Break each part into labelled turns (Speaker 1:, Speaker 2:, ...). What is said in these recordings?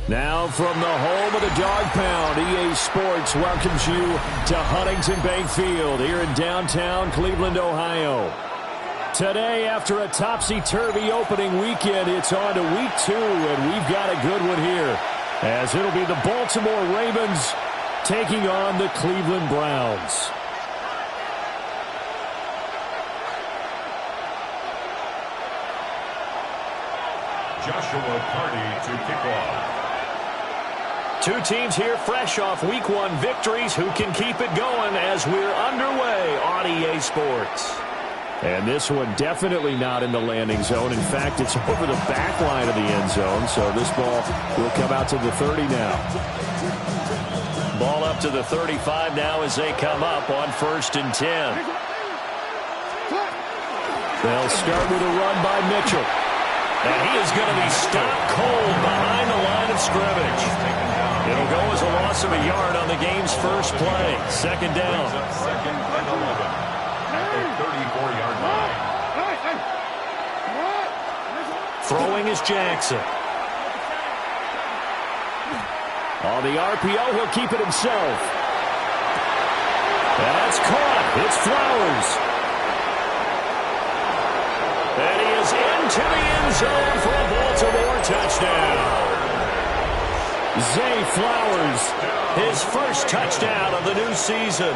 Speaker 1: Now from the home of the Dog Pound, EA Sports welcomes you to Huntington Bank Field here in downtown Cleveland, Ohio. Today, after a topsy-turvy opening weekend, it's on to week 2, and we've got a good one here, as it'll be the Baltimore Ravens taking on the Cleveland Browns.
Speaker 2: Joshua Party to kick off.
Speaker 1: Two teams here fresh off Week 1 victories. Who can keep it going as we're underway on EA Sports? And this one definitely not in the landing zone. In fact, it's over the back line of the end zone, so this ball will come out to the 30 now. Ball up to the 35 now as they come up on 1st and 10. They'll start with a run by Mitchell. And he is going to be stopped cold behind the line of scrimmage. It'll go as a loss of a yard on the game's first play. 2nd down.
Speaker 2: 2nd and 11 at the 34-yard line.
Speaker 1: Throwing is Jackson. On the RPO, he'll keep it himself. That's caught. It's Flowers. And he is into the end zone for a Baltimore touchdown. Zay Flowers, his first touchdown of the new season.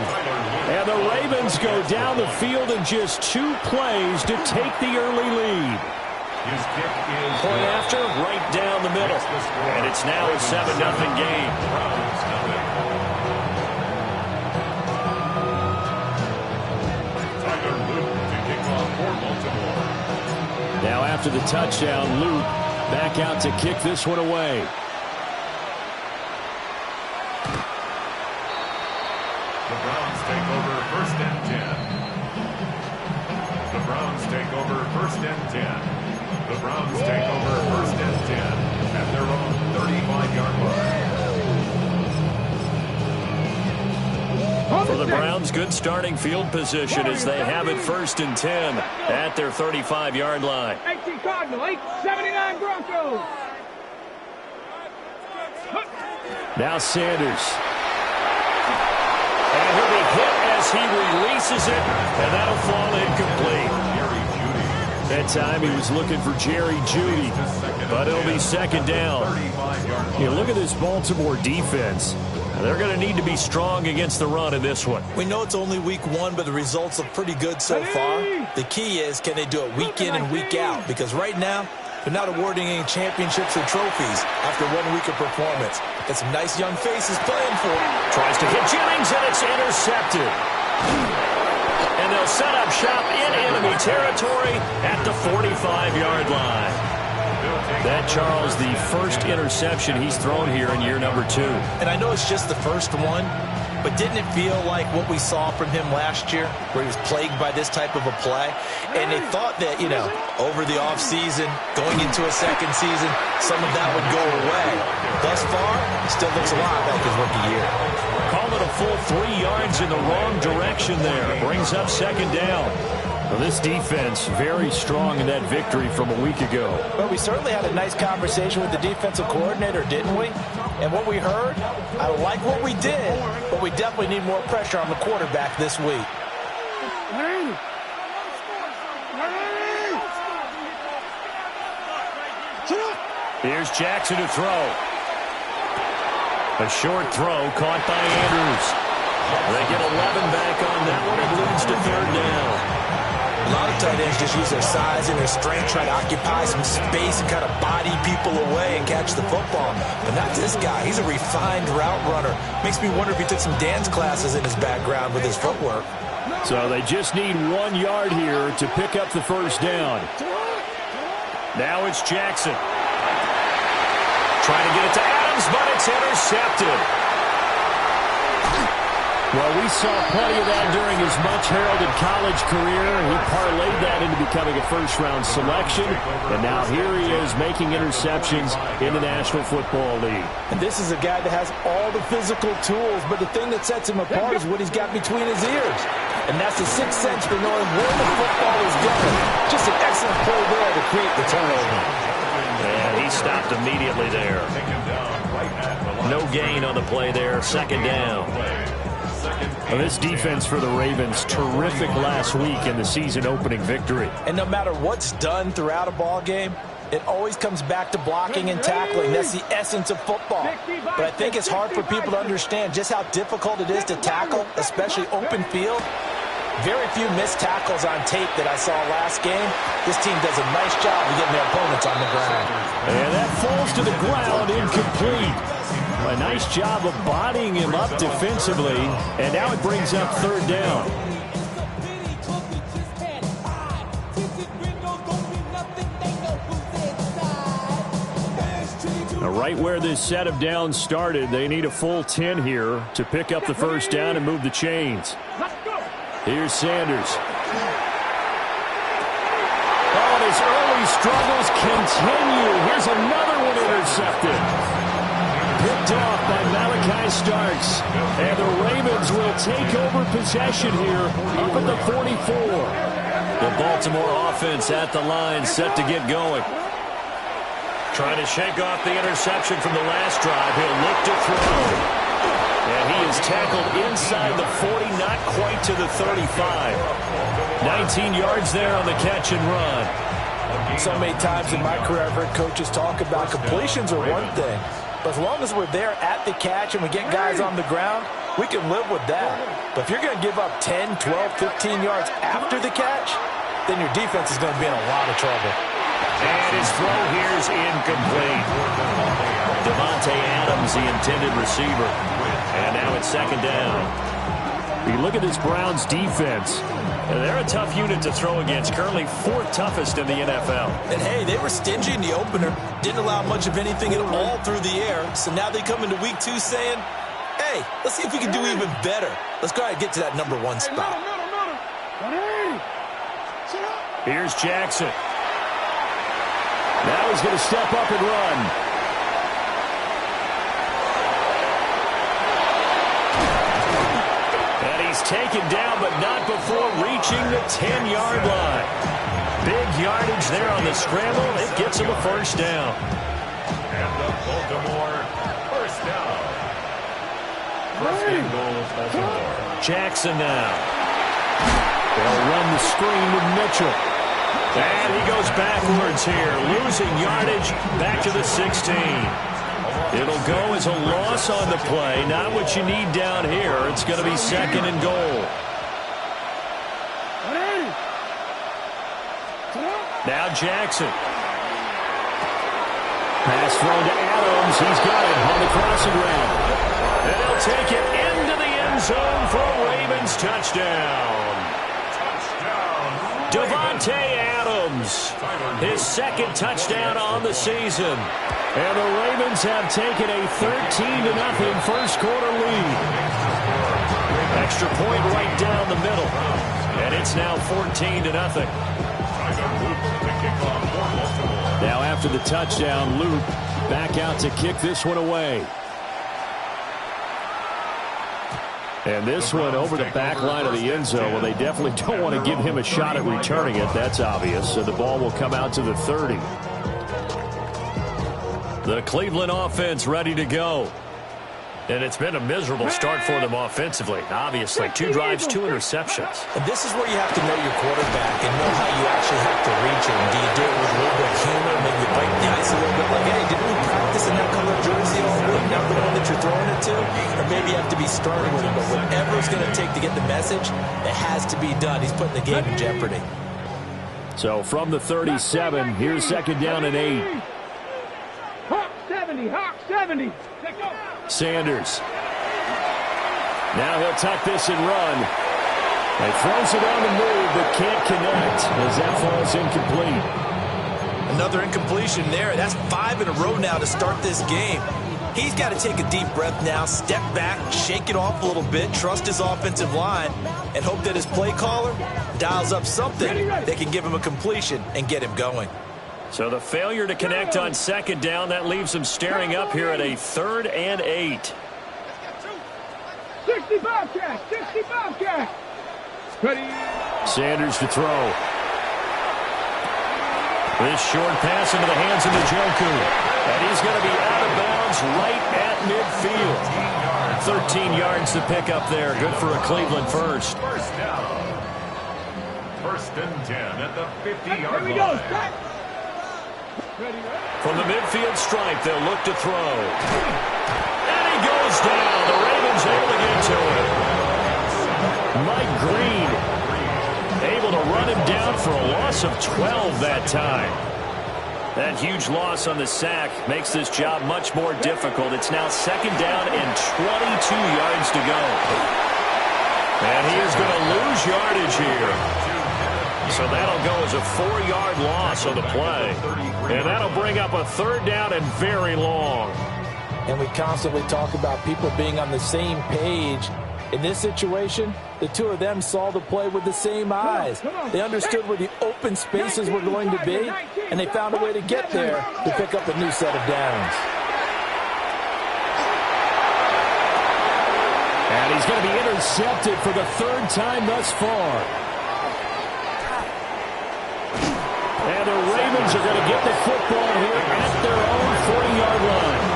Speaker 1: And the Ravens go down the field in just 2 plays to take the early lead.
Speaker 2: His kick is
Speaker 1: point after, right down the middle. And it's now a 7-0 game. Now after the touchdown, Luke back out to kick this one away.
Speaker 2: The Browns take over 1st and 10. The Browns take over 1st and 10. The Browns take over 1st and 10 at their own 35-yard line.
Speaker 1: For the Browns, good starting field position as they have it 1st and 10 at their 35-yard line.
Speaker 3: 18 Cardinal, 879 Broncos.
Speaker 1: Now Sanders. And he'll be hit as he releases it, and that'll fall incomplete. That time he was looking for Jerry Jeudy, but it'll be 2nd down. You look at this Baltimore defense. They're going to need to be strong against the run in this one.
Speaker 4: We know it's only week 1, but the results look pretty good so far. The key is, can they do it week in and week out? Because right now, they're not awarding any championships or trophies after 1 week of performance. Got some nice young faces playing for it.
Speaker 1: Tries to hit Jennings, and it's intercepted. And they'll set up shop in enemy territory at the 45-yard line. That, Charles, the first interception he's thrown here in year number 2.
Speaker 4: And I know it's just the first one, but didn't it feel like what we saw from him last year, where he was plagued by this type of a play? And they thought that, over the offseason, going into a second season, some of that would go away. Thus far, still looks a lot like his rookie year.
Speaker 1: Call it a full 3 yards in the wrong direction there. Brings up 2nd down. Well, this defense very strong in that victory from a week ago.
Speaker 5: Well, we certainly had a nice conversation with the defensive coordinator, didn't we? And what we heard, I like what we did, but we definitely need more pressure on the quarterback this week.
Speaker 1: Here's Jackson to throw. A short throw caught by Andrews. They get 11 back on that one. It leads to 3rd down.
Speaker 4: A lot of tight ends just use their size and their strength, try to occupy some space and kind of body people away and catch the football. But not this guy. He's a refined route runner. Makes me wonder if he took some dance classes in his background with his footwork.
Speaker 1: So they just need 1 yard here to pick up the 1st down. Now it's Jackson. Trying to get it to Adams, but it's intercepted. Well, we saw plenty of that during his much-heralded college career. He parlayed that into becoming a first-round selection, and now here he is making interceptions in the National Football League.
Speaker 5: And this is a guy that has all the physical tools, but the thing that sets him apart is what he's got between his ears. And that's the sixth sense for knowing where the football is going. Just an excellent play there to create the turnover.
Speaker 1: And he stopped immediately there. No gain on the play there. Second down. Well, this defense for the Ravens, terrific last week in the season-opening victory.
Speaker 5: And no matter what's done throughout a ball game, it always comes back to blocking and tackling. That's the essence of football. But I think it's hard for people to understand just how difficult it is to tackle, especially open field. Very few missed tackles on tape that I saw last game. This team does a nice job of getting their opponents on the ground.
Speaker 1: And that falls to the ground, incomplete. A nice job of bodying him up defensively, and now it brings up third down. Now, right where this set of downs started, they need a full 10 here to pick up the first down and move the chains. Here's Sanders. Oh, and his early struggles continue. Here's another one intercepted. Picked off by Malachi Starks. And the Ravens will take over possession here up at the 44. The Baltimore offense at the line, set to get going. Trying to shake off the interception from the last drive. He'll look to throw. And he is tackled inside the 40, not quite to the 35. 19 yards there on the catch and run.
Speaker 5: So many times in my career I've heard coaches talk about completions are one thing. But as long as we're there at the catch and we get guys on the ground, we can live with that. But if you're going to give up 10, 12, 15 yards after the catch, then your defense is going to be in a lot of trouble.
Speaker 1: And his throw here is incomplete. Devontae Adams, the intended receiver. And now it's second down. You look at this Browns defense. They're a tough unit to throw against. Currently fourth toughest in the NFL.
Speaker 4: And, hey, they were stingy in the opener. Didn't allow much of anything at all through the air. So now they come into week 2 saying, hey, let's see if we can do even better. Let's go ahead and get to that number 1 spot.
Speaker 1: Here's Jackson. Now he's going to step up and run. He's taken down, but not before reaching the 10-yard line. Big yardage there on the scramble. It gets him a first down.
Speaker 2: And the Baltimore first down. First and goal, Baltimore.
Speaker 1: Jackson now. They'll run the screen with Mitchell. And he goes backwards here, losing yardage back to the 16. It'll go as a loss on the play. Not what you need down here. It's going to be second and goal. Now Jackson. Pass thrown to Adams. He's got it on the crossing route. And he'll take it into the end zone for a Ravens touchdown. Devontae Adams, his second touchdown on the season. And the Ravens have taken a 13-0 first quarter lead. Extra point right down the middle. And it's now 14-0. Now after the touchdown, Luke back out to kick this one away. And this one over the back line of the end zone. Well, they definitely don't want to give him a shot at returning it. That's obvious. So the ball will come out to the 30. The Cleveland offense ready to go. And it's been a miserable start for them offensively. Obviously, 2 drives, 2 interceptions.
Speaker 4: And this is where you have to know your quarterback and know how you actually have to reach him. Do you do it with a little bit of humor, maybe break the ice a little bit? Like, hey, didn't we practice in that color jersey all week? Not the one that you're throwing it to? Or maybe you have to be stern with him. But whatever it's going to take to get the message, it has to be done. He's putting the game in jeopardy.
Speaker 1: So from the 37, here's second down and 8.
Speaker 3: Hawk 70, Hawk 70.
Speaker 1: Sanders. Now he'll tuck this and run. And throws it on the move, but can't connect as that falls incomplete.
Speaker 4: Another incompletion there. That's 5 in a row now to start this game. He's got to take a deep breath now, step back, shake it off a little bit, trust his offensive line, and hope that his play caller dials up something that can give him a completion and get him going.
Speaker 1: So the failure to connect on second down, that leaves him staring up here at a 3rd and 8.
Speaker 3: 60 Bobcat, 60 Bobcat. Ready.
Speaker 1: Sanders to throw. This short pass into the hands of Njoku. And he's going to be out of bounds right at midfield. 13 yards to pick up there. Good for a Cleveland first.
Speaker 2: First down. First and 10 at the 50-yard
Speaker 3: Here we go.
Speaker 2: line.
Speaker 1: From the midfield stripe, they'll look to throw. And he goes down. The Ravens able to get to him. Mike Green able to run him down for a loss of 12 that time. That huge loss on the sack makes this job much more difficult. It's now second down and 22 yards to go. And he is going to lose yardage here. So that'll go as a 4-yard loss on the play. And that'll bring up a third down and very long.
Speaker 5: And we constantly talk about people being on the same page. In this situation, the two of them saw the play with the same eyes. They understood where the open spaces were going to be, and they found a way to get there to pick up a new set of downs.
Speaker 1: And he's going to be intercepted for the third time thus far. And the Ravens are going to get the football here at their own 40-yard line.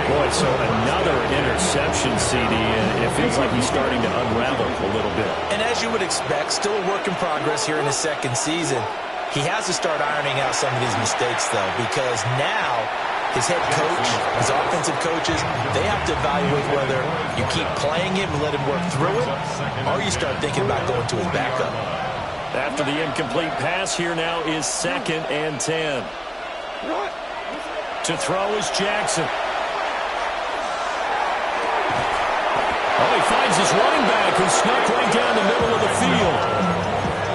Speaker 1: Boy, so another interception, CD, and it feels like he's starting to unravel a little bit.
Speaker 5: And as you would expect, still a work in progress here in his second season. He has to start ironing out some of these mistakes, though, because now his head coach, his offensive coaches, they have to evaluate whether you keep playing him and let him work through it, or you start thinking about going to his backup.
Speaker 1: After the incomplete pass, here now is second and 10. To throw is Jackson. Oh, he finds his running back who snuck right down the middle of the field.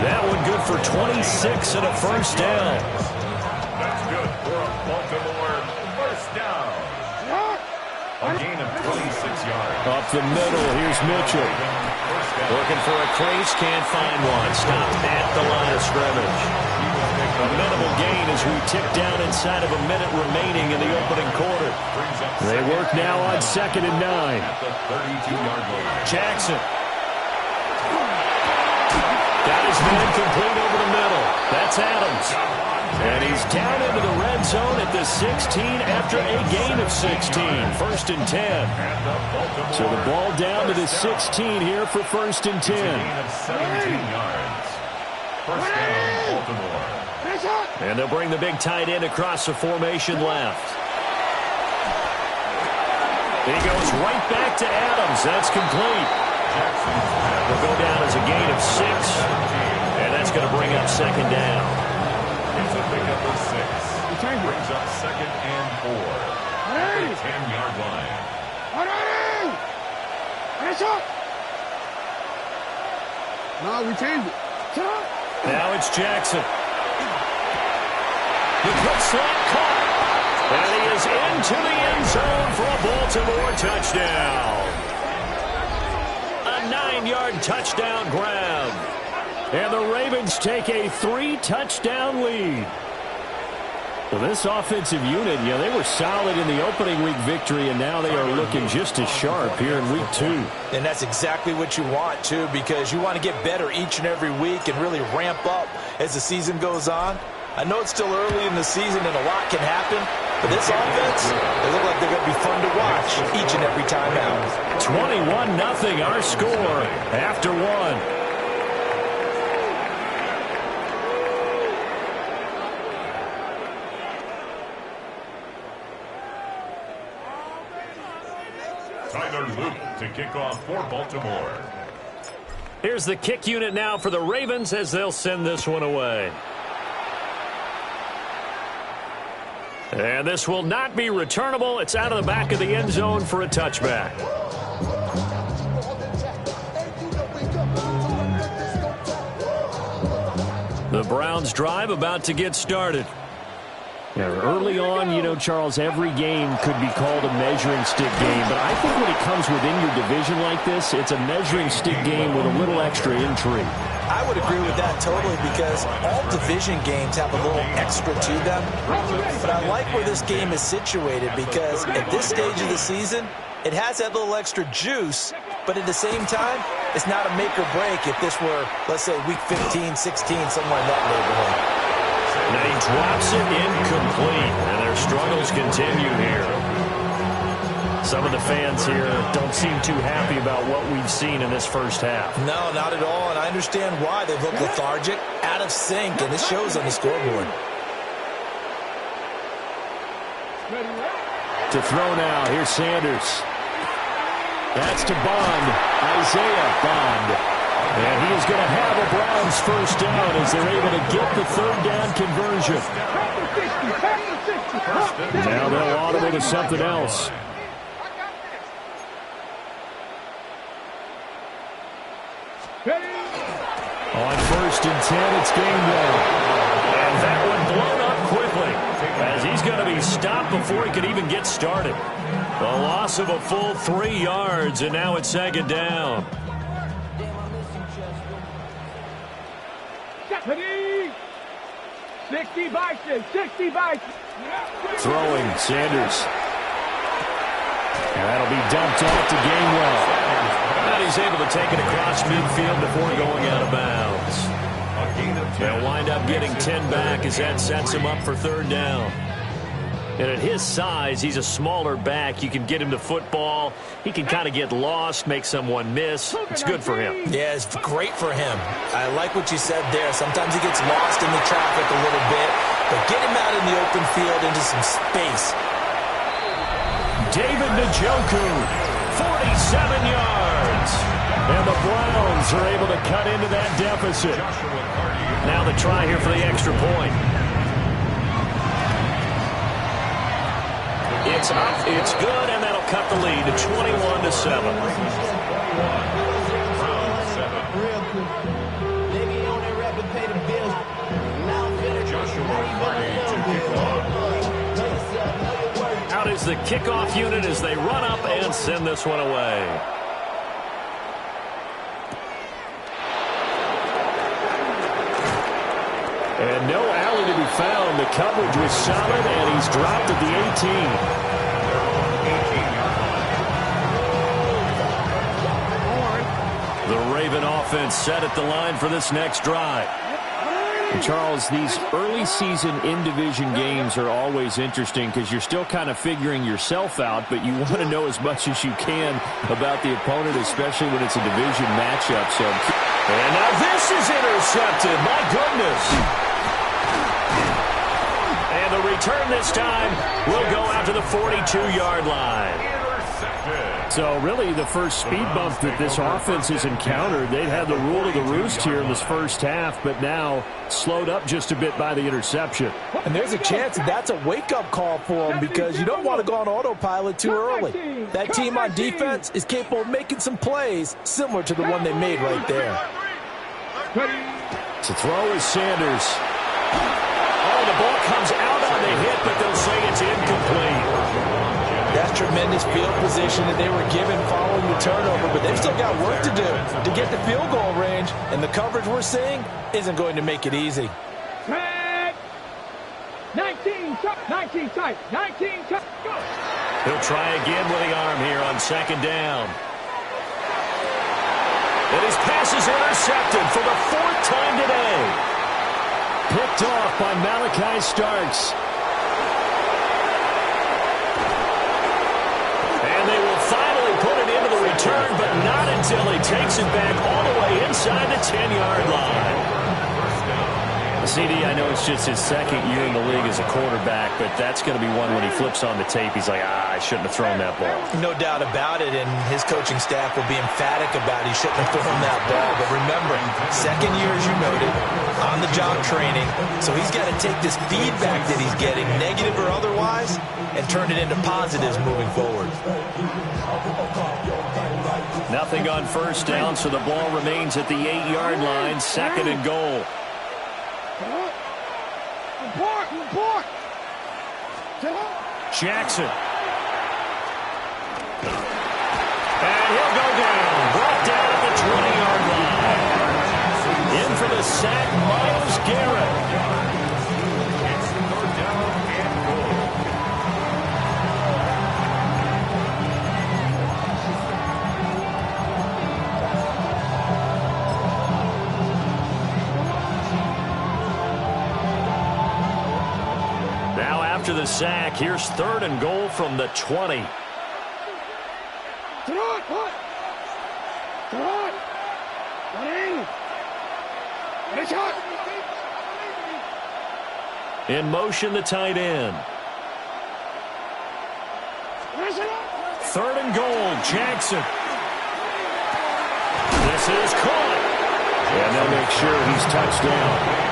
Speaker 1: That one good for 26 and a first down.
Speaker 2: That's good for a Baltimore first down. A gain of 26 yards.
Speaker 1: Up the middle, here's Mitchell. Looking for a crease, can't find one. Stopped at the line of scrimmage. A minimal gain as we tick down inside of a minute remaining in the opening quarter. They work now on second and 9.
Speaker 2: At the 32-yard line.
Speaker 1: Jackson. Got his man complete over the middle. That's Adams. And he's down into the red zone at the 16 after a gain of 16. First and 10. So the ball down to the 16 here for first and 10.
Speaker 2: A gain of 17 yards. First down, Baltimore.
Speaker 1: And they'll bring the big tight end across the formation left. He goes right back to Adams. That's complete. Will go down as a gain of 6. And that's going to bring up second down.
Speaker 2: It's a pickup of 6. Brings up second and 4. At the 10-yard line.
Speaker 3: No, we changed it.
Speaker 1: Now it's Jackson. The quick slot caught. And he is into the end zone for a Baltimore touchdown. A 9-yard touchdown grab. And the Ravens take a 3-touchdown lead. Well, this offensive unit, they were solid in the opening week victory, and now they are looking just as sharp here in week 2.
Speaker 5: And that's exactly what you want, too, because you want to get better each and every week and really ramp up as the season goes on. I know it's still early in the season and a lot can happen, but this offense, they look like they're going to be fun to watch each and every time out.
Speaker 1: 21-0 our score after 1.
Speaker 2: Tyler Luke to kick off for Baltimore.
Speaker 1: Here's the kick unit now for the Ravens as they'll send this one away. And this will not be returnable. It's out of the back of the end zone for a touchback. The Browns drive about to get started. Early on, Charles, every game could be called a measuring stick game. But I think when it comes within your division like this, it's a measuring stick game with a little extra intrigue.
Speaker 5: I would agree with that totally because all division games have a little extra to them. But I like where this game is situated because at this stage of the season, it has that little extra juice. But at the same time, it's not a make or break if this were, let's say, week 15, 16, somewhere in that neighborhood.
Speaker 1: Now he drops it incomplete, and their struggles continue here. Some of the fans here don't seem too happy about what we've seen in this first half.
Speaker 5: No, not at all, and I understand why. They've looked lethargic, out of sync, and this shows on the scoreboard.
Speaker 1: To throw now, here's Sanders. That's to Bond, Isaiah Bond. And he is going to have a Browns first down as they're able to get the third down conversion. Now they'll audible to something else. On 1st and 10, it's Gainwell. And that one blown up quickly as he's going to be stopped before he could even get started. The loss of a full 3 yards, and now it's 2nd down.
Speaker 3: 60 Vikings, 60 Vikings.
Speaker 1: Throwing, Sanders. And that'll be dumped off to Gainwell. And he's able to take it across midfield before going out of bounds. They'll wind up getting 10 back as that sets him up for 3rd down. And at his size, he's a smaller back. You can get him the football. He can kind of get lost, make someone miss. It's good for him.
Speaker 5: Yeah, it's great for him. I like what you said there. Sometimes he gets lost in the traffic a little bit, but get him out in the open field into some space.
Speaker 1: David Njoku, 47 yards. And the Browns are able to cut into that deficit. Now the try here for the extra point. It's up, it's good, and that'll cut the lead to 21-7. Out is the kickoff unit as they run up and send this one away. And no alley to be found. The coverage was solid, and he's dropped at the 18. The Raven offense set at the line for this next drive. And Charles, these early season in-division games are always interesting because you're still kind of figuring yourself out, but you want to know as much as you can about the opponent, especially when it's a division matchup. So, and now this is intercepted. My goodness. And the return this time will go out to the 42-yard line. So really the first speed bump that this offense has encountered, they've had the rule of the roost here in this first half, but now slowed up just a bit by the interception.
Speaker 5: And there's a chance that's a wake-up call for them because you don't want to go on autopilot too early. That team on defense is capable of making some plays similar to the one they made right there.
Speaker 1: To throw is Sanders. Oh, the ball comes out on the hit, but they'll say it's incomplete.
Speaker 5: That's tremendous field position that they were given following the turnover, but they've still got work to do to get the field goal range, and the coverage we're seeing isn't going to make it easy.
Speaker 3: 19 tight, go.
Speaker 1: He'll try again with the arm here on 2nd down. And his pass is intercepted for the 4th time today. Picked off by Malachi Starks. And they will finally put it into the return, but not until he takes it back all the way inside the 10-yard line. CD, I know it's just his 2nd year in the league as a quarterback, but that's going to be one when he flips on the tape, he's like, I shouldn't have thrown that ball.
Speaker 5: No doubt about it, and his coaching staff will be emphatic about he shouldn't have thrown that ball. But remember, 2nd year, as you noted, on-the-job training, so he's got to take this feedback that he's getting, negative or otherwise, and turn it into positives moving forward.
Speaker 1: Nothing on 1st down, so the ball remains at the 8-yard line, 2nd and goal. Jackson. And he'll go down. Brought down at the 20-yard line. In for the sack, Myles Garrett. after the sack. Here's 3rd and goal from the 20. In motion, the tight end. 3rd and goal, Jackson. This is caught. And they'll make sure he's touched down.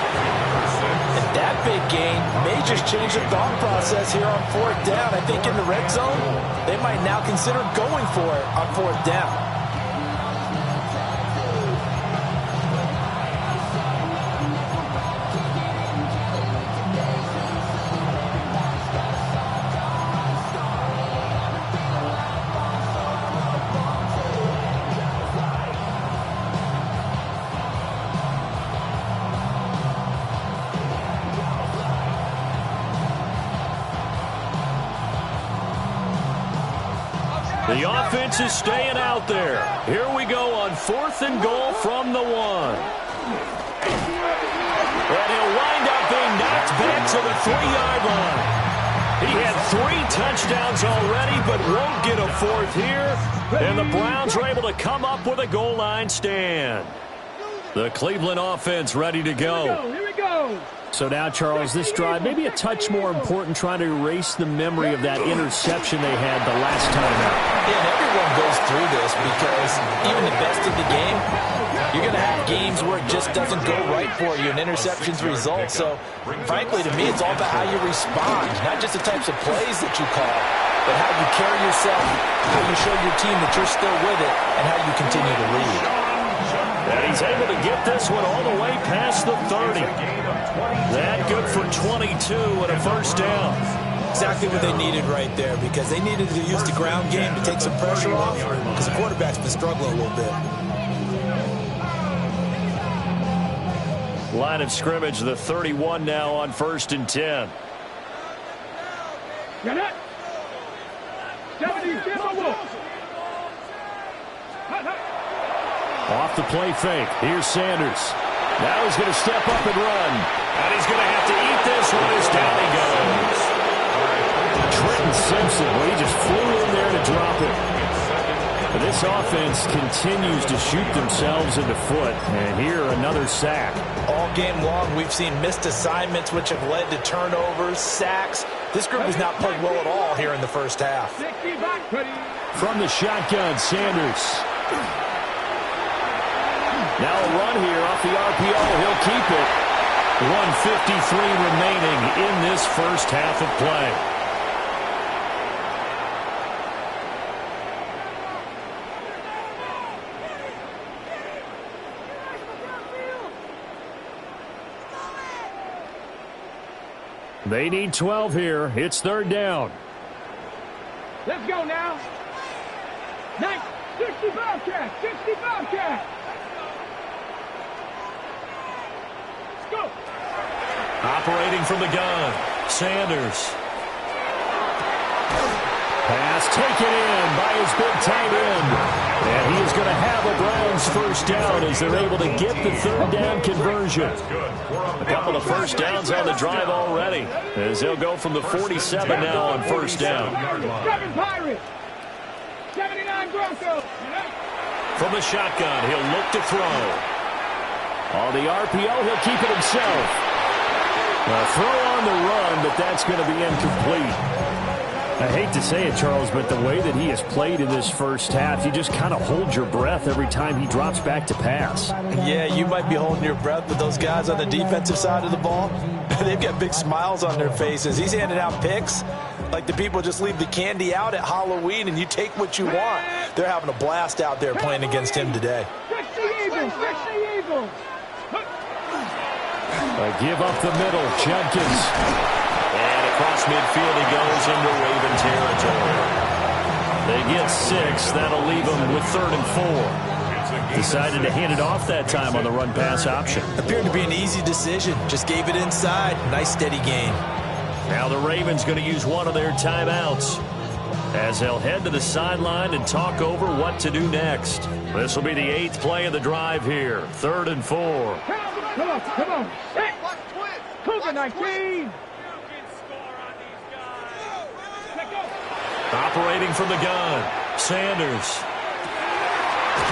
Speaker 5: And that big gain may just change the thought process here on 4th down. I think in the red zone, they might now consider going for it on 4th down.
Speaker 1: The offense is staying out there. Here we go on 4th and goal from the 1. And he'll wind up being knocked back to the 3-yard line. He had 3 touchdowns already, but won't get a 4th here. And the Browns are able to come up with a goal line stand. The Cleveland offense ready to go.
Speaker 3: Here we go.
Speaker 1: So now, Charles, this drive may be a touch more important, trying to erase the memory of that interception they had the last time out.
Speaker 5: Yeah, and everyone goes through this because even the best of the game, you're going to have games where it just doesn't go right for you, and interceptions result. So, frankly, to me, it's all about how you respond, not just the types of plays that you call, but how you carry yourself, how you show your team that you're still with it, and how you continue to lead.
Speaker 1: And he's able to get this one all the way past the 30. That good for 22 and a 1st down.
Speaker 5: Exactly what they needed right there, because they needed to use the ground game to take some pressure off, because the quarterback's been struggling a little bit.
Speaker 1: Line of scrimmage, the 31 now on 1st and 10.
Speaker 3: Get it. 70,
Speaker 1: Off the play fake. Here's Sanders. Now he's going to step up and run. And he's going to have to eat this one as down he goes. Trenton Simpson, well, he just flew in there to drop it. But this offense continues to shoot themselves in the foot. And here, another sack.
Speaker 5: All game long, we've seen missed assignments, which have led to turnovers, sacks. This group has not played well at all here in the first half.
Speaker 1: From the shotgun, Sanders. Now a run here off the RPO. He'll keep it. 1:53 remaining in this first half of play. They need 12 here. It's 3rd down.
Speaker 3: Let's go now. 65 cat. 65 cat. Go.
Speaker 1: Operating from the gun, Sanders. Pass taken in by his big tight end. And he is going to have a Browns 1st down as they're able to get the 3rd down conversion. A couple of 1st downs on the drive already, as they'll go from the 47 now on 1st down.
Speaker 3: 7 Pirates. 79 Broncos.
Speaker 1: From the shotgun, he'll look to throw. On the RPO, he'll keep it himself. A throw on the run, but that's going to be incomplete. I hate to say it, Charles, but the way that he has played in this first half, you just kind of hold your breath every time he drops back to pass.
Speaker 5: Yeah, you might be holding your breath, but those guys on the defensive side of the ball, they've got big smiles on their faces. He's handing out picks like the people just leave the candy out at Halloween and you take what you want. They're having a blast out there playing against him today.
Speaker 3: Fix the Eagles. Fix the Eagles.
Speaker 1: Give up the middle, Judkins. And across midfield he goes into Raven territory. They get 6. That'll leave them with 3rd and 4. Decided to hand it off that time on the run-pass option.
Speaker 5: Appeared to be an easy decision. Just gave it inside. Nice steady gain.
Speaker 1: Now the Ravens going to use one of their timeouts as they'll head to the sideline and talk over what to do next. This will be the 8th play of the drive here. 3rd and 4.
Speaker 3: Come on. Cougar 19.
Speaker 1: Operating from the gun, Sanders.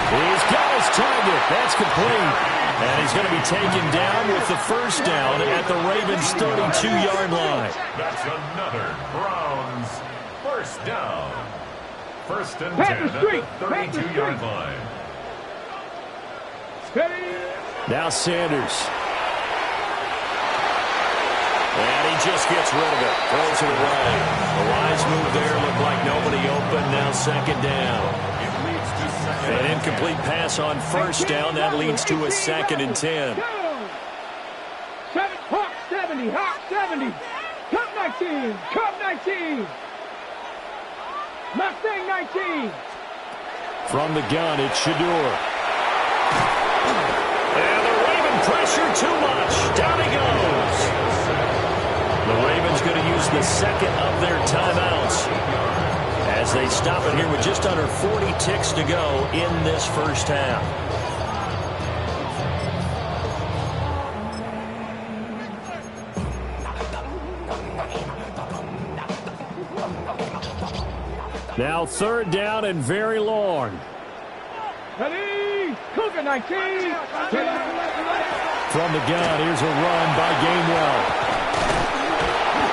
Speaker 1: He's got his target. That's complete. And he's going to be taken down with the first down at the Ravens' 32-yard line.
Speaker 2: That's another Browns first down. First and 10 at the 32-yard line.
Speaker 1: Now Sanders. And he just gets rid of it. Throws it away. A wise move there. Looked like nobody open. Now second down. An incomplete pass on first down. That leads to a 2nd and 10.
Speaker 3: Hawk 70. Hawk 70. Cup 19. Cup 19. Mustang 19.
Speaker 1: From the gun, it's Shador. And the Raven pressure too much. Down he goes. The Ravens going to use the second of their timeouts as they stop it here with just under 40 ticks to go in this first half. Now third down and very long.
Speaker 3: Ready? Cougar 19.
Speaker 1: From the gun, here's a run by Gainwell.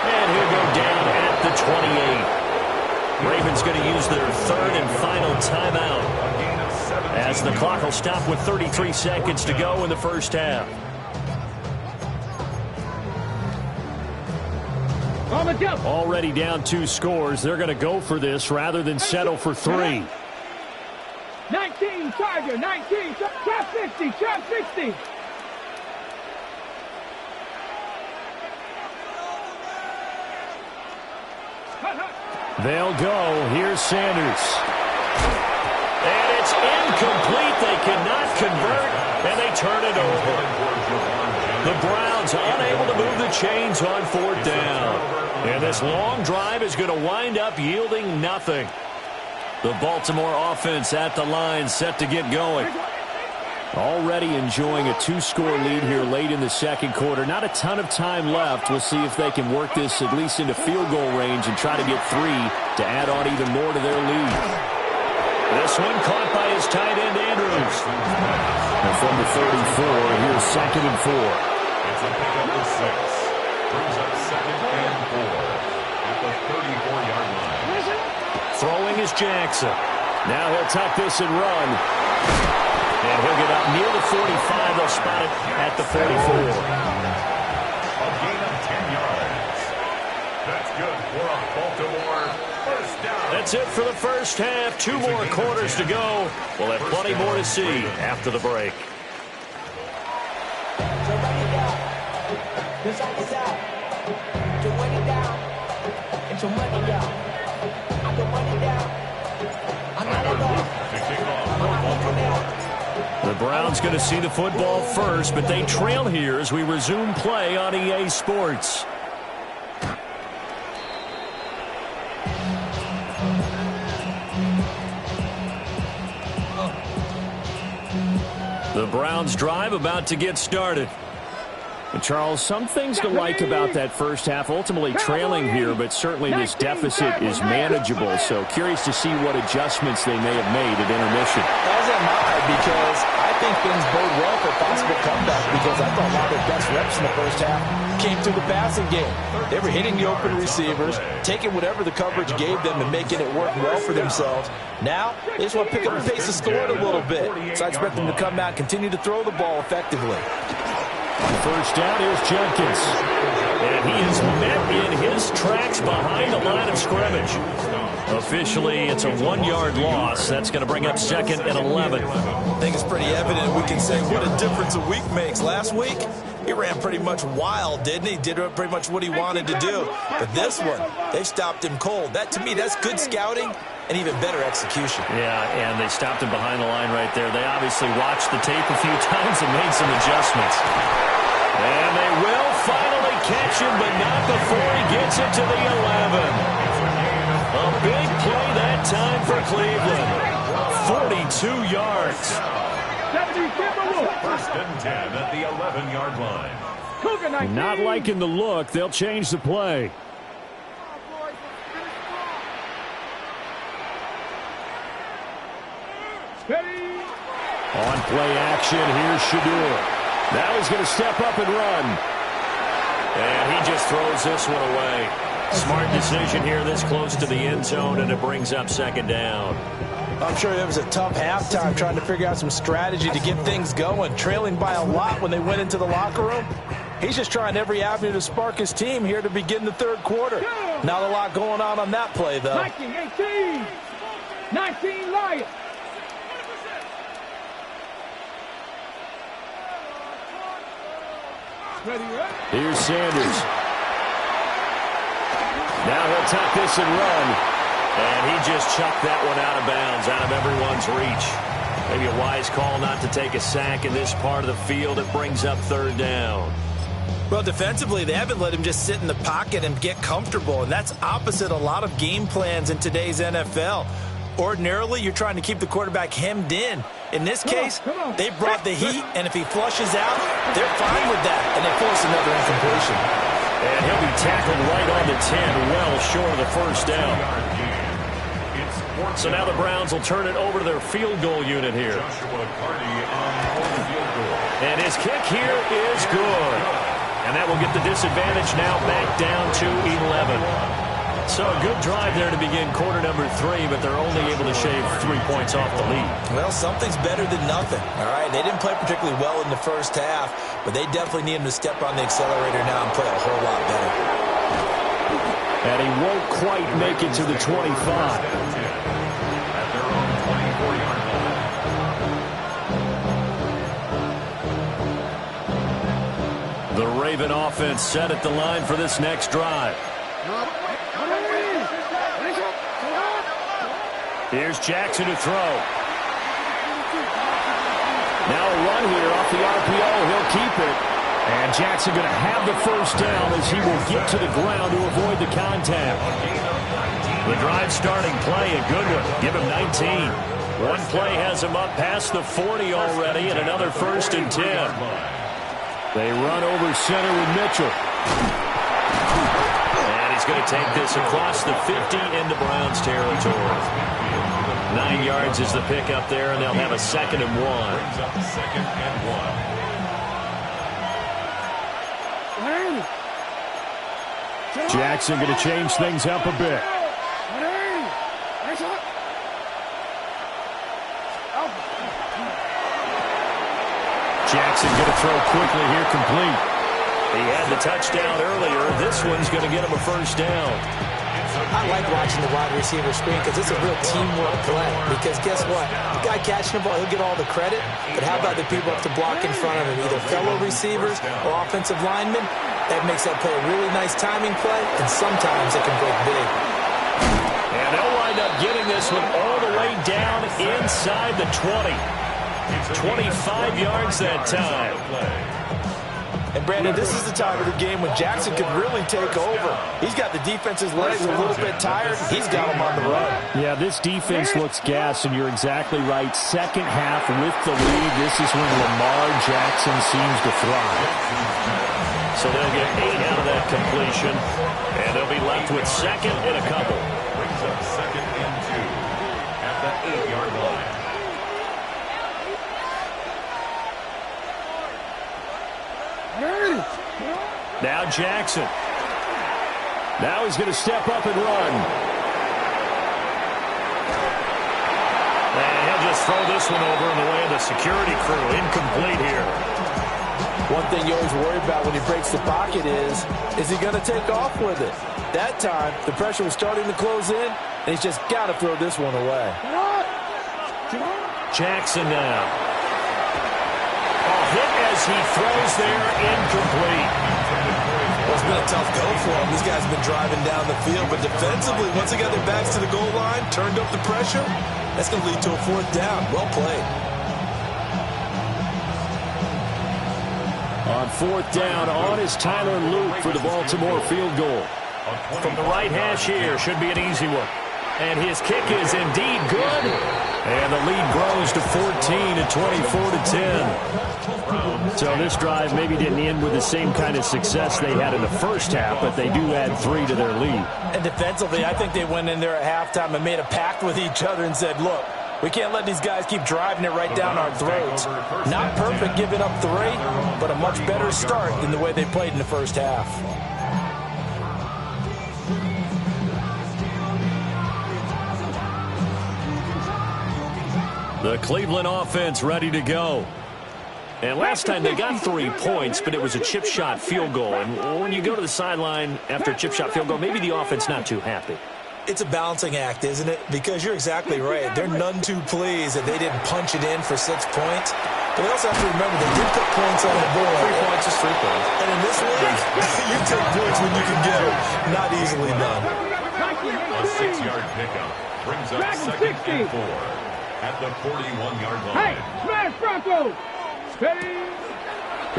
Speaker 1: And he'll go down at the 28. Ravens going to use their third and final timeout as the clock will stop with 33 seconds to go in the first half. Already down 2 scores. They're going to go for this rather than settle for 3.
Speaker 3: 19, Tiger, 19, trap 60, trap 60.
Speaker 1: They'll go. Here's Sanders. And it's incomplete. They cannot convert, and they turn it over. The Browns unable to move the chains on 4th down. And this long drive is going to wind up yielding nothing. The Baltimore offense at the line set to get going. Already enjoying a 2-score lead here late in the second quarter. Not a ton of time left. We'll see if they can work this at least into field goal range and try to get 3 to add on even more to their lead. This one caught by his tight end, Andrews. And from the 34, here's 2nd and 4.
Speaker 2: It's a pickup of 6. Brings up 2nd and 4 at the 34-yard line.
Speaker 1: Throwing is Jackson. Now he'll tuck this and run. And he'll get up near the 45. They'll spot it at the 44.
Speaker 2: A gain of 10 yards. That's good for a Baltimore first down.
Speaker 1: That's it for the first half. 2 more quarters to go. We'll have plenty more to see after the break. The Browns going to see the football first, but they trail here as we resume play on EA Sports. The Browns drive about to get started. And Charles, some things to like about that first half. Ultimately trailing here, but certainly this deficit is manageable. So curious to see what adjustments they may have made at intermission.
Speaker 5: As am I, because I think things bode well for possible comeback, because I thought a lot of their best reps in the first half came through the passing game. They were hitting the open receivers, taking whatever the coverage gave them and making it work well for themselves. Now, they just want to pick up the pace of scoring a little bit. So I expect them to come out and continue to throw the ball effectively.
Speaker 1: First down, here's Jenkins. And he is met in his tracks behind the line of scrimmage. Officially, it's a 1-yard loss. That's going to bring up 2nd and 11.
Speaker 5: I think it's pretty evident. We can say what a difference a week makes. Last week, he ran pretty much wild, didn't he? Did pretty much what he wanted to do. But this one, they stopped him cold. That, to me, that's good scouting and even better execution.
Speaker 1: Yeah, and they stopped him behind the line right there. They obviously watched the tape a few times and made some adjustments. And they will finally catch him, but not before he gets it to the 11. A big play that time for Cleveland. 42 yards.
Speaker 2: First and 10 at the 11-yard line.
Speaker 1: Not liking the look. They'll change the play.
Speaker 3: Ready.
Speaker 1: On play action, here's Shadur. Now he's going to step up and run. And he just throws this one away. Smart decision here this close to the end zone, and it brings up second down.
Speaker 5: I'm sure it was a tough halftime trying to figure out some strategy to get things going, trailing by a lot when they went into the locker room. He's just trying every avenue to spark his team here to begin the third quarter. Not a lot going on that play, though.
Speaker 3: 19-18. 19 Lions. Ready, right?
Speaker 1: Here's Sanders. Now he'll tuck this and run. And he just chucked that one out of bounds, out of everyone's reach. Maybe a wise call not to take a sack in this part of the field. It brings up third down.
Speaker 5: Well, defensively, they haven't let him just sit in the pocket and get comfortable, and that's opposite a lot of game plans in today's NFL. Ordinarily, you're trying to keep the quarterback hemmed in. In this case, they brought the heat, and if he flushes out, they're fine with that, and they force another incompletion.
Speaker 1: And he'll be tackled right on the 10, well short of the first down. So now the Browns will turn it over to their field goal unit here. And his kick here is good. And that will get the disadvantage now back down to 11. So a good drive there to begin quarter number 3, but they're only able to shave 3 points off the lead.
Speaker 5: Well, something's better than nothing, all right? They didn't play particularly well in the first half, but they definitely need him to step on the accelerator now and play a whole lot better.
Speaker 1: And he won't quite make it to the 25.
Speaker 2: At their own 24-yard line.
Speaker 1: The Raven offense set at the line for this next drive. Here's Jackson to throw. Now a run here off the RPO. He'll keep it. And Jackson going to have the first down as he will get to the ground to avoid the contact. The drive starting play, a good one. Give him 19. One play has him up past the 40 already, and another 1st and 10. They run over center with Mitchell. And he's going to take this across the 50 into Browns territory. 9 yards is the pickup there, and they'll have a 2nd and 1.
Speaker 2: Brings up 2nd and 1.
Speaker 1: Jackson going to change things up a bit. Jackson going to throw quickly here, complete. He had the touchdown earlier. This one's going to get him a first down.
Speaker 5: I like watching the wide receiver screen because it's a real teamwork play. Because guess what? The guy catching the ball, he'll get all the credit. But how about the people up to block in front of him, either fellow receivers or offensive linemen? That makes that play a really nice timing play, and sometimes it can break big.
Speaker 1: And they'll wind up getting this one all the way down inside the 20. 25 yards that time.
Speaker 5: And, Brandon, this is the time of the game when Jackson could really take over. He's got the defense's legs a little bit tired. He's got them on the run.
Speaker 1: Yeah, this defense looks gassed, and you're exactly right. Second half with the lead, this is when Lamar Jackson seems to thrive. So they'll get 8 out of that completion, and they'll be left with 2nd and a couple.
Speaker 2: Brings up 2nd and 2 at the 8-yard line.
Speaker 1: Now Jackson. Now he's going to step up and run. And he'll just throw this one over in the way of the security crew. Incomplete here.
Speaker 5: One thing you always worry about when he breaks the pocket is he going to take off with it? That time, the pressure was starting to close in, and he's just got to throw this one away.
Speaker 1: Jackson now. Hit as he throws there, incomplete.
Speaker 5: Well, it's been a tough go for him. These guys have been driving down the field, but defensively, once they got their backs to the goal line, turned up the pressure, that's going to lead to a 4th down. Well played.
Speaker 1: On 4th down, on is Tyler Luke for the Baltimore field goal. From the right hash here, should be an easy one. And his kick is indeed good. And the lead grows to 14 and 24-10. So this drive maybe didn't end with the same kind of success they had in the first half, but they do add 3 to their lead.
Speaker 5: And defensively, I think they went in there at halftime and made a pact with each other and said, look, We can't let these guys keep driving it right down our throats. Not perfect giving up 3, but a much better start than the way they played in the first half.
Speaker 1: The Cleveland offense ready to go. And last time they got 3 points, but it was a chip shot field goal. And when you go to the sideline after a chip shot field goal, maybe the offense not too happy.
Speaker 5: It's a balancing act, isn't it? Because you're exactly right. They're none too pleased that they didn't punch it in for 6 points. But they also have to remember they did put points on the board.
Speaker 1: 3 points is 3 points.
Speaker 5: And in this league, you take points when you can get them. Not easily done.
Speaker 2: A 6-yard pickup brings up 2nd and 4 at the 41-yard line.
Speaker 3: Hey, smash Broncos! Ready?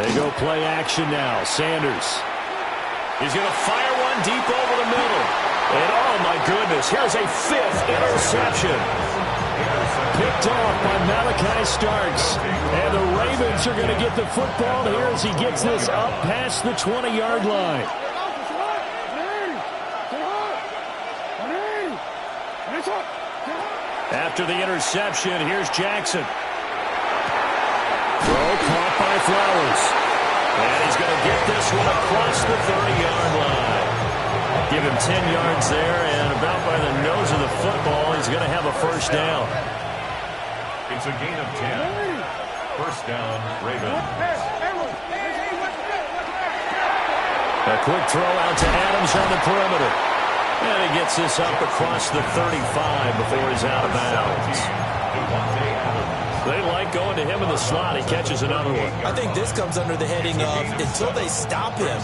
Speaker 1: They go play action now. Sanders. He's going to fire one deep over the middle. And oh my goodness, here's a 5th interception. Picked off by Malachi Starks. And the Ravens are going to get the football here as he gets this up past the 20-yard line. After the interception, here's Jackson. Throw caught by Flowers. And he's going to get this one across the 30-yard line. Give him 10 yards there, and about by the nose of the football, he's going to have a first down.
Speaker 2: It's a gain of 10. First down, Ravens.
Speaker 1: A quick throw out to Adams on the perimeter. And he gets this up across the 35 before he's out of bounds. They like going to him in the slot. He catches another one.
Speaker 5: I think this comes under the heading of until they stop him,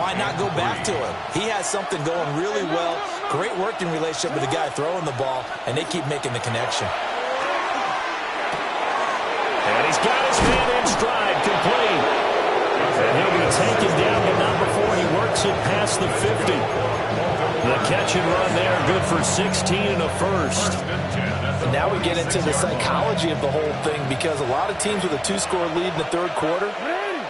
Speaker 5: why not go back to him? He has something going really well. Great working relationship with the guy throwing the ball, and they keep making the connection.
Speaker 1: And he's got his man in stride, complete. And he'll be taken down, but not before he works it past the 50. The catch and run there, good for 16 and a first.
Speaker 5: And now we get into the psychology of the whole thing, because a lot of teams with a 2-score lead in the third quarter,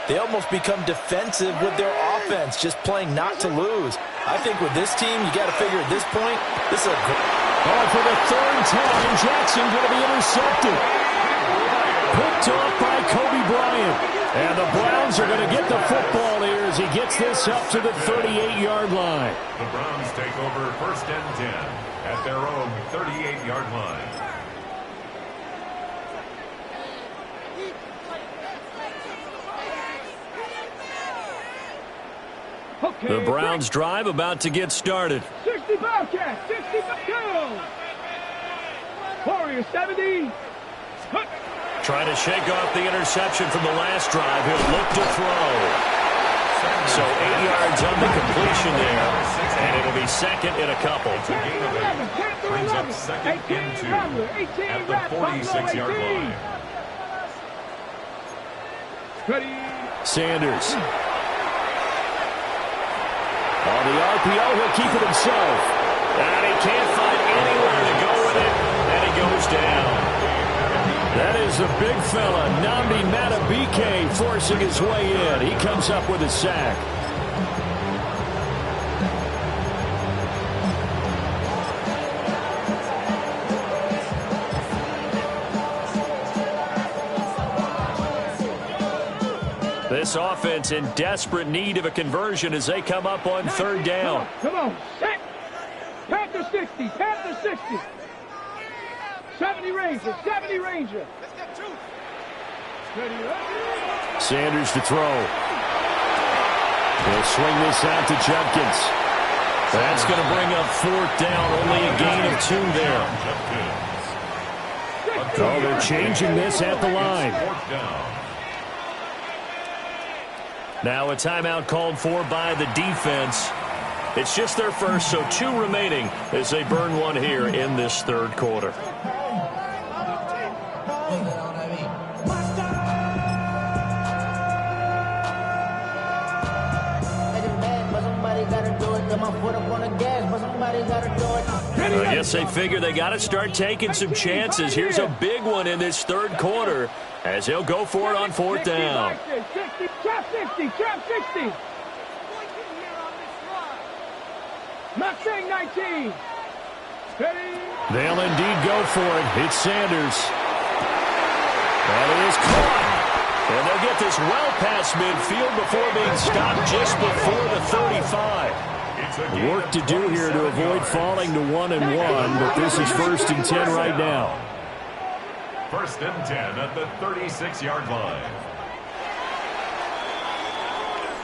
Speaker 5: they almost become defensive with their offense, just playing not to lose. I think with this team, you got to figure at this point, this is a...
Speaker 1: Oh, for the 3rd time, Jackson going to be intercepted. Picked off by Kobe Bryant. And the Browns are going to get the football here as he gets this up to the 38-yard line.
Speaker 2: The Browns take over 1st and 10 at their own 38-yard line.
Speaker 3: Okay,
Speaker 1: The Browns drive about to get started.
Speaker 3: 60 Bobcats, 60 go! Warriors 70. Hook.
Speaker 1: Trying to shake off the interception from the last drive. He'll look to throw. So 8 yards on the completion there. And it'll be 2nd and a couple.
Speaker 2: Brings up 2nd and 2 at the 46-yard line.
Speaker 3: Ready?
Speaker 1: Sanders. On the RPO, he'll keep it himself. And he can't find anywhere to go with it. And he goes down. That is the big fella, Nnamdi Madubuike, forcing his way in. He comes up with a sack. This offense in desperate need of a conversion as they come up on 3rd down.
Speaker 3: Come on, set. Panther 60, Panther 60. 70 Ranger, 70 Ranger.
Speaker 1: Sanders to throw. He'll swing this out to Judkins. That's going to bring up 4th down, only a gain of 2 there. Oh, they're changing this at the line. Now a timeout called for by the defense. It's just their first, so 2 remaining as they burn one here in this 3rd quarter. I guess they figure they got to start taking some chances. Here's a big one in this 3rd quarter as they'll go for it on 4th down.
Speaker 3: 60, trap 60, trap 60. Mustang 19.
Speaker 1: They'll indeed go for it. It's Sanders. That is caught. And they'll get this well past midfield before being stopped just before the 35. Work to do here to avoid falling to 1-1, but this is 1st and 10 right now.
Speaker 2: 1st and 10 at the 36-yard line.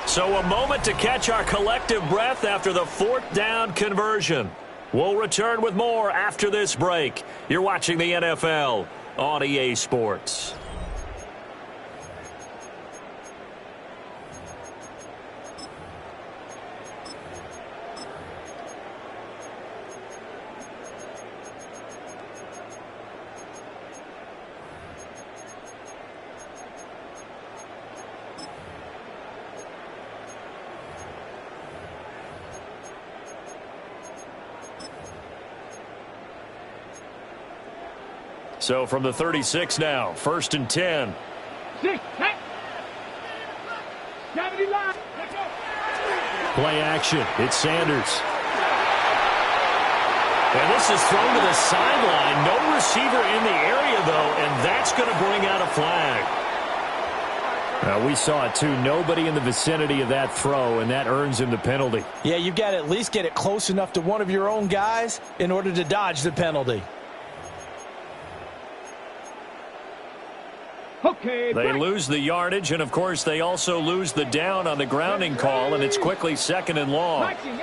Speaker 1: So a moment to catch our collective breath after the 4th down conversion. We'll return with more after this break. You're watching the NFL on EA Sports. So from the 36 now, 1st and 10.
Speaker 3: 6, 70 line.
Speaker 1: Play action. It's Sanders. And this is thrown to the sideline. No receiver in the area, though, and that's going to bring out a flag. We saw it, too. Nobody in the vicinity of that throw, and that earns him the penalty.
Speaker 5: Yeah, you've got to at least get it close enough to one of your own guys in order to dodge the penalty.
Speaker 3: Okay,
Speaker 1: they lose the yardage, and, of course, they also lose the down on the grounding call, and it's quickly 2nd and long.
Speaker 3: 19, 18.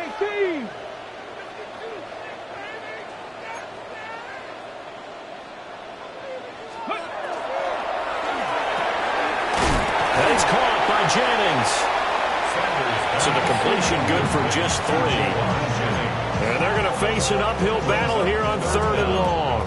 Speaker 1: And it's caught by Jennings. So the completion good for just 3. And they're going to face an uphill battle here on 3rd and long.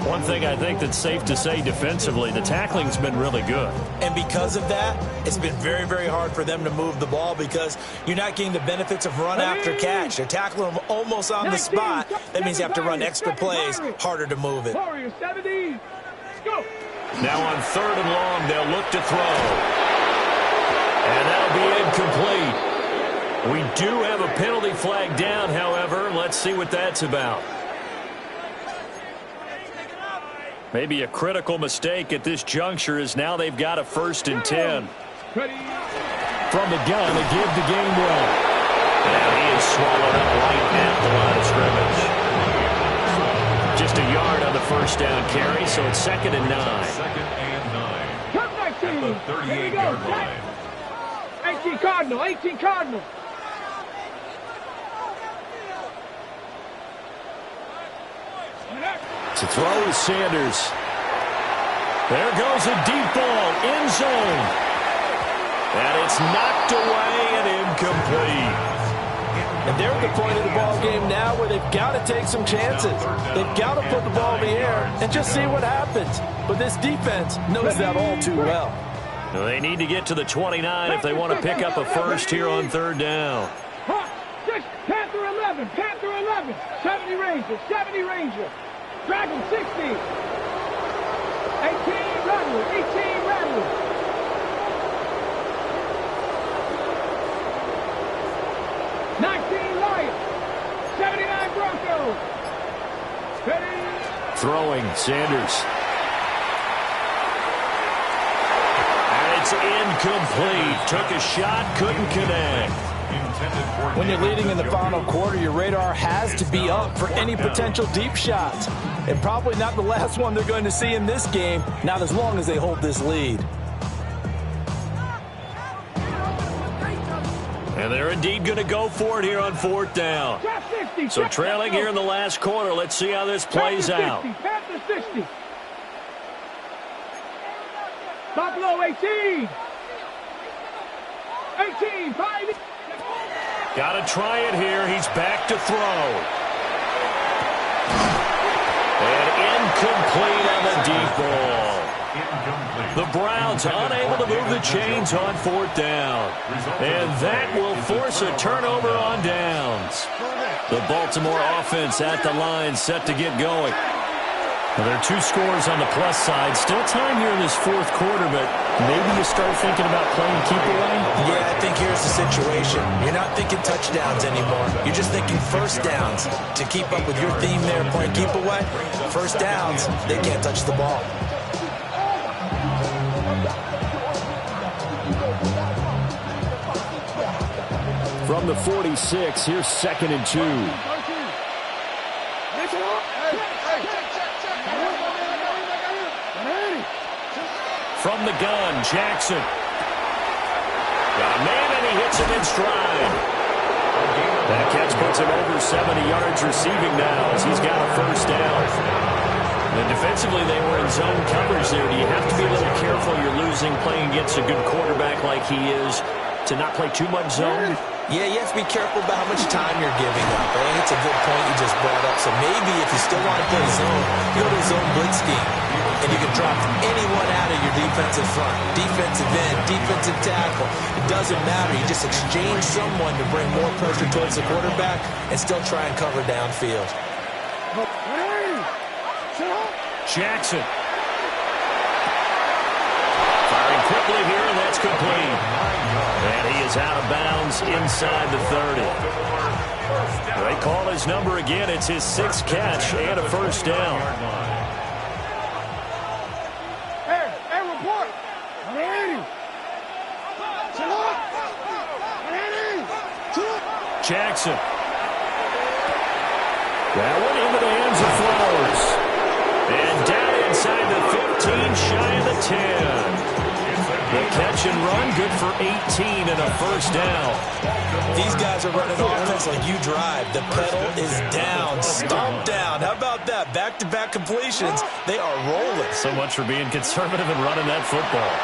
Speaker 1: One thing I think that's safe to say defensively, the tackling's been really good.
Speaker 5: And because of that, it's been very, very hard for them to move the ball because you're not getting the benefits of run after catch. They're tackling them almost on the spot. That means you have to run extra plays, harder to move it.
Speaker 3: Warriors 70. Go.
Speaker 1: Now on 3rd and long, they'll look to throw. And that'll be incomplete. We do have a penalty flag down, however. Let's see what that's about. Maybe a critical mistake at this juncture is now they've got a 1st and 10. From the gun, a give to Gainwell. And he is swallowed up right at the line of scrimmage. Just a yard on the 1st down carry, so it's 2nd and 9.
Speaker 2: 2nd and 9. At the 38-yard line.
Speaker 3: 18 Cardinal, 18 Cardinal.
Speaker 1: To throw is Sanders. There goes a deep ball, end zone. And it's knocked away and incomplete.
Speaker 5: And they're at the point of the ball game now where they've got to take some chances. They've got to put the ball in the air and just see what happens. But this defense knows that all too well.
Speaker 1: They need to get to the 29 if they want to pick up a 1st here on 3rd down.
Speaker 3: Panther 11, Panther 11. 70 Rangers, 70 Rangers. Dragon 60. 18 Rattler, 18 Rattler. Lions, 79 Broncos. Ready.
Speaker 1: Throwing, Sanders. And it's incomplete. Took a shot, couldn't connect.
Speaker 5: When you're leading in the final quarter, your radar has to be up for any potential deep shots. And probably not the last one they're going to see in this game, not as long as they hold this lead.
Speaker 1: And they're indeed going to go for it here on 4th down. So trailing here in the last quarter. Let's see how this plays out.
Speaker 3: Panther 60. Buffalo 18. 18, 5.
Speaker 1: Got to try it here. He's back to throw. And incomplete on the deep ball. The Browns unable to move the chains on 4th down. And that will force a turnover on downs. The Baltimore offense at the line set to get going. Well, there are 2 scores on the plus side. Still time here in this fourth quarter, but maybe you start thinking about playing keep away?
Speaker 5: Yeah, I think here's the situation. You're not thinking touchdowns anymore. You're just thinking first downs. To keep up with your theme there, playing keep away, first downs, they can't touch the ball.
Speaker 1: From the 46, here's 2nd and 2. From the gun, Jackson. Got a man, and he hits him in stride. That catch puts him over 70 yards receiving now as he's got a first down. And defensively, they were in zone coverage there. Do you have to be a little careful you're losing playing against a good quarterback like he is to not play too much zone?
Speaker 5: Yeah, you have to be careful about how much time you're giving up. I think it's a good point you just brought up. So maybe if you still want to play zone, you go to zone blitz scheme. And you can drop anyone out of your defensive front. Defensive end, defensive tackle. It doesn't matter. You just exchange someone to bring more pressure towards the quarterback and still try and cover downfield.
Speaker 1: Jackson. Firing quickly here, and that's complete. And he is out of bounds inside the 30. They call his number again. It's his 6th catch and a first down. Jackson. That one into the hands of Flowers. And down inside the 15, shy of the 10. The catch and run, good for 18 and a first down.
Speaker 5: These guys are running offense like you drive. The pedal is down, stomp down. How about that? Back-to-back completions. They are rolling.
Speaker 1: So much for being conservative and running that football.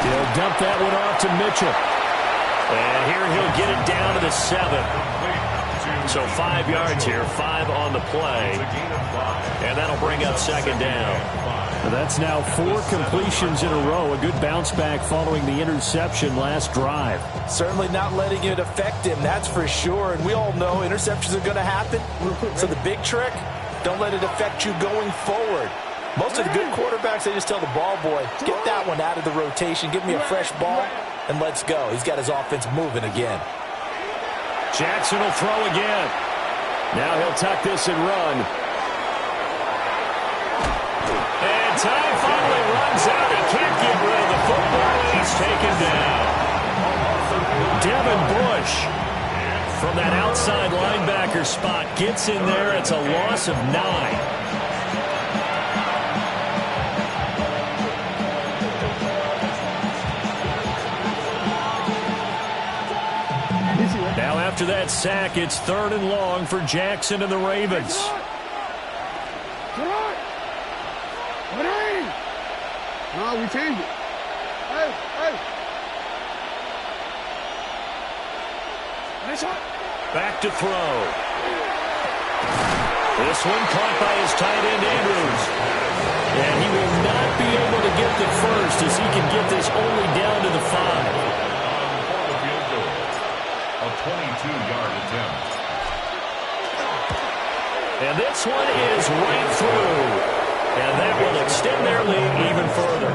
Speaker 1: He'll dump that one off to Mitchell. And here he'll get it down to the 7. So 5 yards here, 5 on the play. And that'll bring up 2nd down. That's now 4 completions in a row. A good bounce back following the interception last drive.
Speaker 5: Certainly not letting it affect him, that's for sure. And we all know interceptions are going to happen. So the big trick, don't let it affect you going forward. Most of the good quarterbacks, they just tell the ball boy, get that one out of the rotation, give me a fresh ball, and let's go. He's got his offense moving again.
Speaker 1: Jackson will throw again. Now he'll tuck this and run. And time finally runs out. He can't get rid of the football, and he's taken down. Devin Bush from that outside linebacker spot gets in there. It's a loss of 9. Now after that sack, it's 3rd and long for Jackson and the Ravens.
Speaker 3: No, we changed it. Hey.
Speaker 1: Back to throw. This one caught by his tight end, Andrews. And he will not be able to get the first as he can get this only down to the 5.
Speaker 2: A 22-yard attempt.
Speaker 1: And this one is right through. And that will extend their lead even further.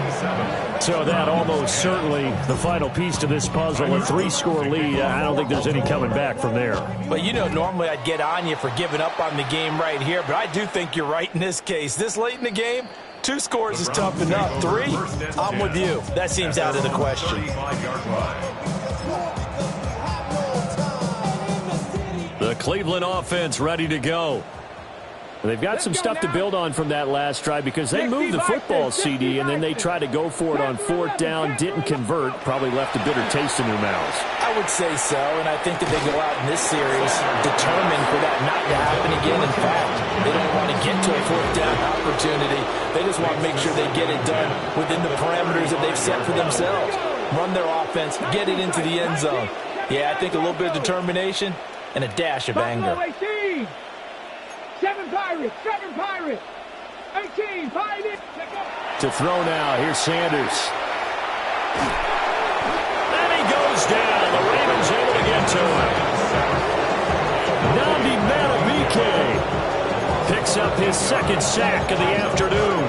Speaker 1: So that almost certainly the final piece to this puzzle, a 3-score lead. I don't think there's any coming back from there.
Speaker 5: But, you know, normally I'd get on you for giving up on the game right here, but I do think you're right in this case. This late in the game, 2 scores is tough enough. 3, I'm with you. That seems out of the question.
Speaker 1: The Cleveland offense ready to go. They've got some stuff to build on from that last drive because they moved the football, CD, and then they tried to go for it on 4th down, didn't convert, probably left a bitter taste in their mouths.
Speaker 5: I would say so, and I think that they go out in this series determined for that not to happen again. In fact, they don't want to get to a 4th down opportunity. They just want to make sure they get it done within the parameters that they've set for themselves. Run their offense, get it into the end zone. Yeah, I think a little bit of determination and a dash of anger.
Speaker 3: 7 Pirates, 18, Pirates.
Speaker 1: To throw now, here's Sanders. And he goes down. The Ravens able to get to him. Nnamdi Madubuike picks picks up his second sack of the afternoon.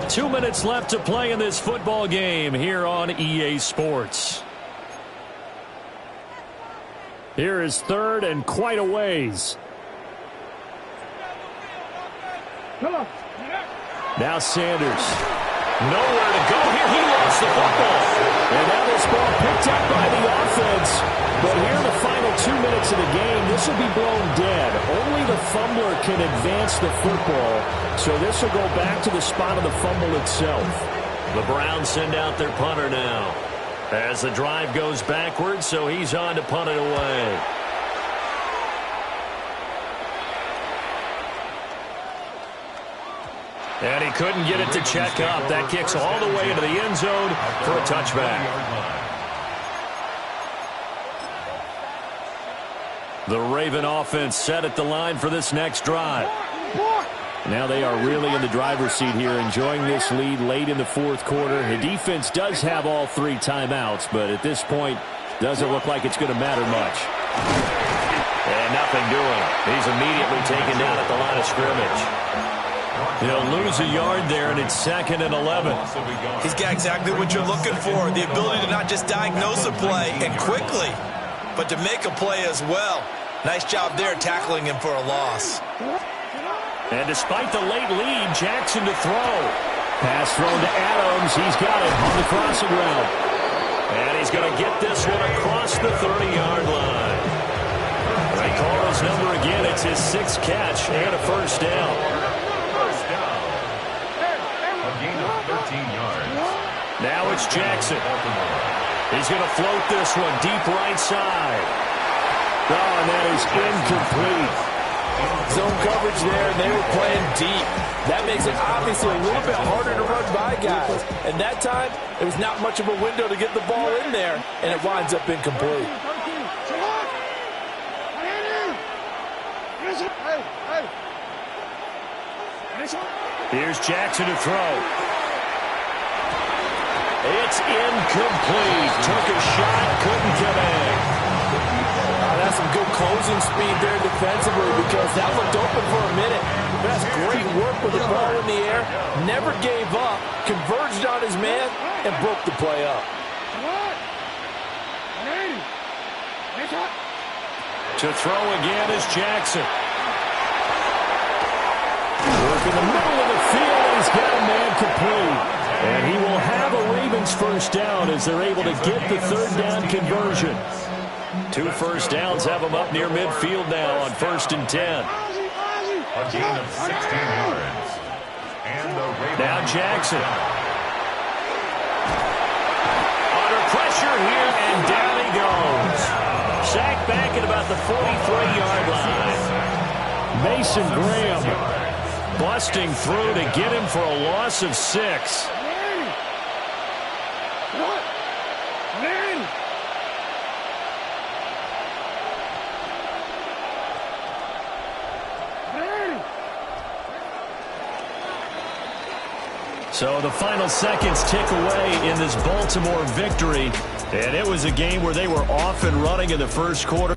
Speaker 1: Two minutes left to play in this football game here on EA Sports. Here is third and quite a ways. Now Sanders. Nowhere to go here. He lost the football. And now this ball picked up by the offense. But here in the final 2 minutes of the game, this will be blown dead. Only the fumbler can advance the football. So this will go back to the spot of the fumble itself. The Browns send out their punter now. As the drive goes backwards, so he's on to punt it away. And he couldn't get it to check up. That kicks all the way into the end zone for a touchback. The Raven offense set at the line for this next drive. Now they are really in the driver's seat here, enjoying this lead late in the fourth quarter. The defense does have all 3 timeouts, but at this point, doesn't look like it's going to matter much. And nothing doing. He's immediately taken down at the line of scrimmage. He'll lose a yard there, and it's 2nd and 11.
Speaker 5: He's got exactly what you're looking for, the ability to not just diagnose a play and quickly, but to make a play as well. Nice job there tackling him for a loss.
Speaker 1: And despite the late lead, Jackson to throw. Pass thrown to Adams. He's got it on the crossing route. And he's going to get this one across the 30-yard line. They call his number again. It's his 6th catch and a first down. Now it's Jackson. He's going to float this one deep right side. Oh, and that is incomplete.
Speaker 5: Zone coverage there, and they were playing deep. That makes it obviously a little bit harder to run by guys. And that time, there was not much of a window to get the ball in there, and it winds up incomplete.
Speaker 1: Here's Jackson to throw. It's incomplete. Took a shot, couldn't get in.
Speaker 5: That's some good closing speed there defensively because that looked open for a minute. That's great work with the ball in the air. Never gave up, converged on his man, and broke the play up.
Speaker 1: To throw again is Jackson. Work in the middle of the field, and he's got a man complete. And he will have a Ravens first down as they're able to get the 3rd down conversion. 2 first downs have them up near midfield now on 1st and 10.
Speaker 2: A gain of 16 yards. And the Ravens.
Speaker 1: Now Jackson. Under pressure here, and down he goes. Sacked back at about the 43-yard line. Mason Graham busting through to get him for a loss of 6. So the final seconds tick away in this Baltimore victory. And it was a game where they were off and running in the first quarter.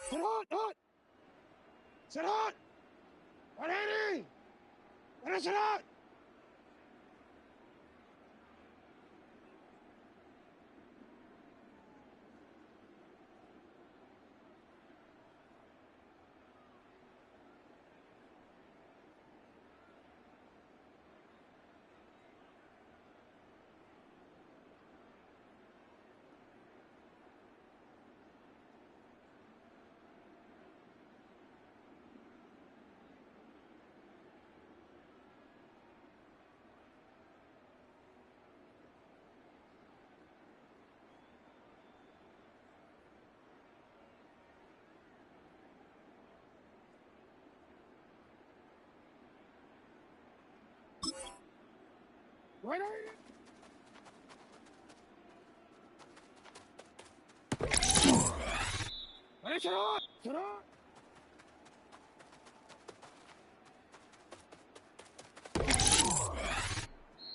Speaker 3: Sit on, on. Sit on. 180. Let us sit on. Right on. Let us sit on. Sit on.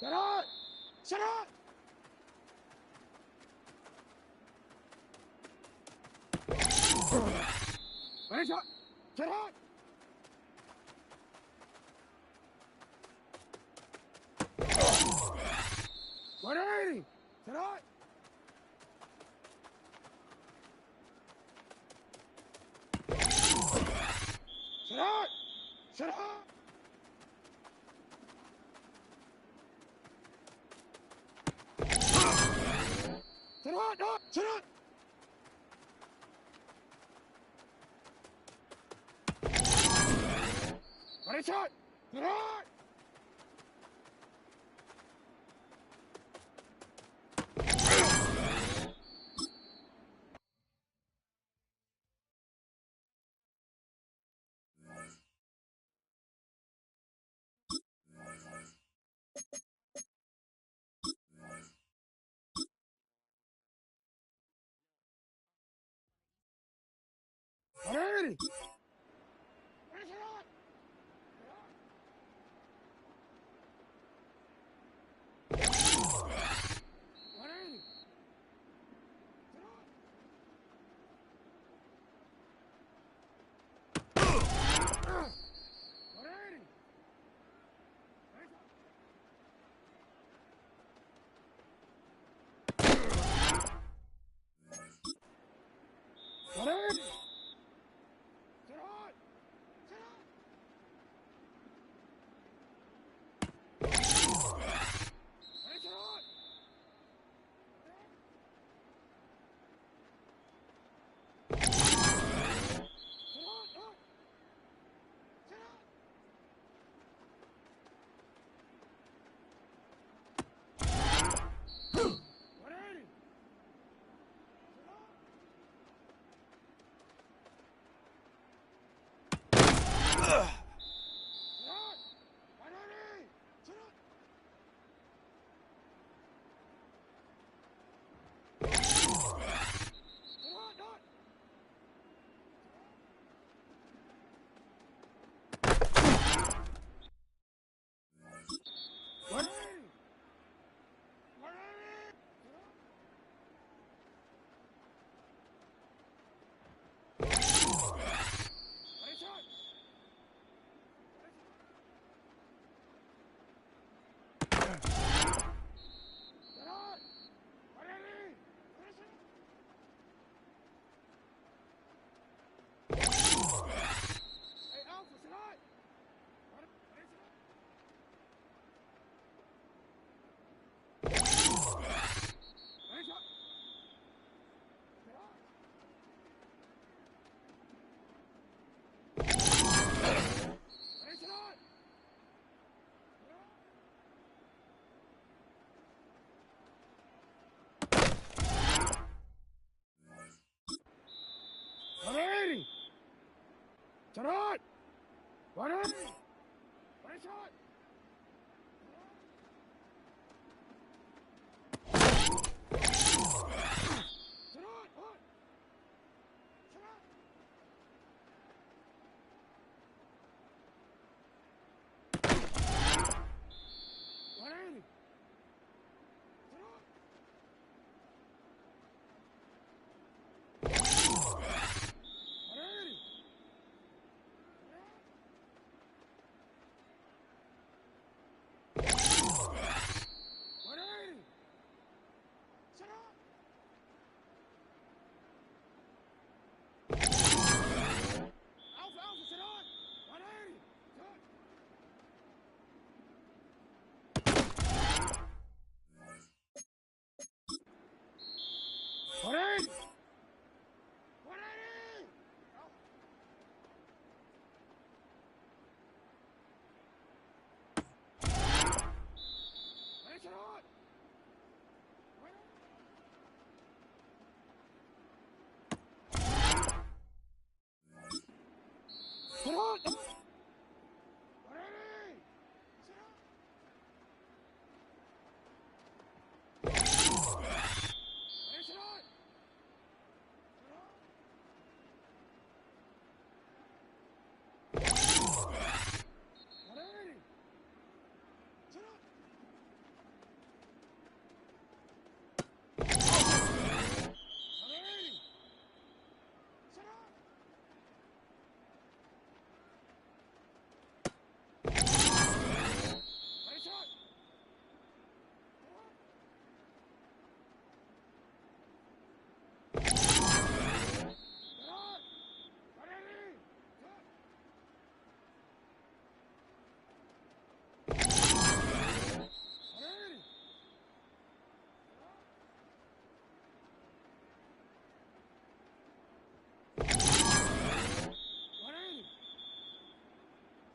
Speaker 3: Sit on. Sit on. Let us sit on. 180. Sit on. Sit on. Sit on. Sit on. No. Sit on. Let it shot. Sit on. Alrighty. Finish it on. Alrighty. Alrighty. Alrighty. 180. Nice shot. Sit on. Hot. Sit on. 180. Sit on. 180. 180. Sit on. Alpha, Alpha, sit on. 180. Sit on. 180. 180. Alpha. Hey, sit on. 180. Sit on. 180. Sit on. 180. Sit on. Sit on. 180. Sit on. 180. Sit on. 180. Sit on. 180.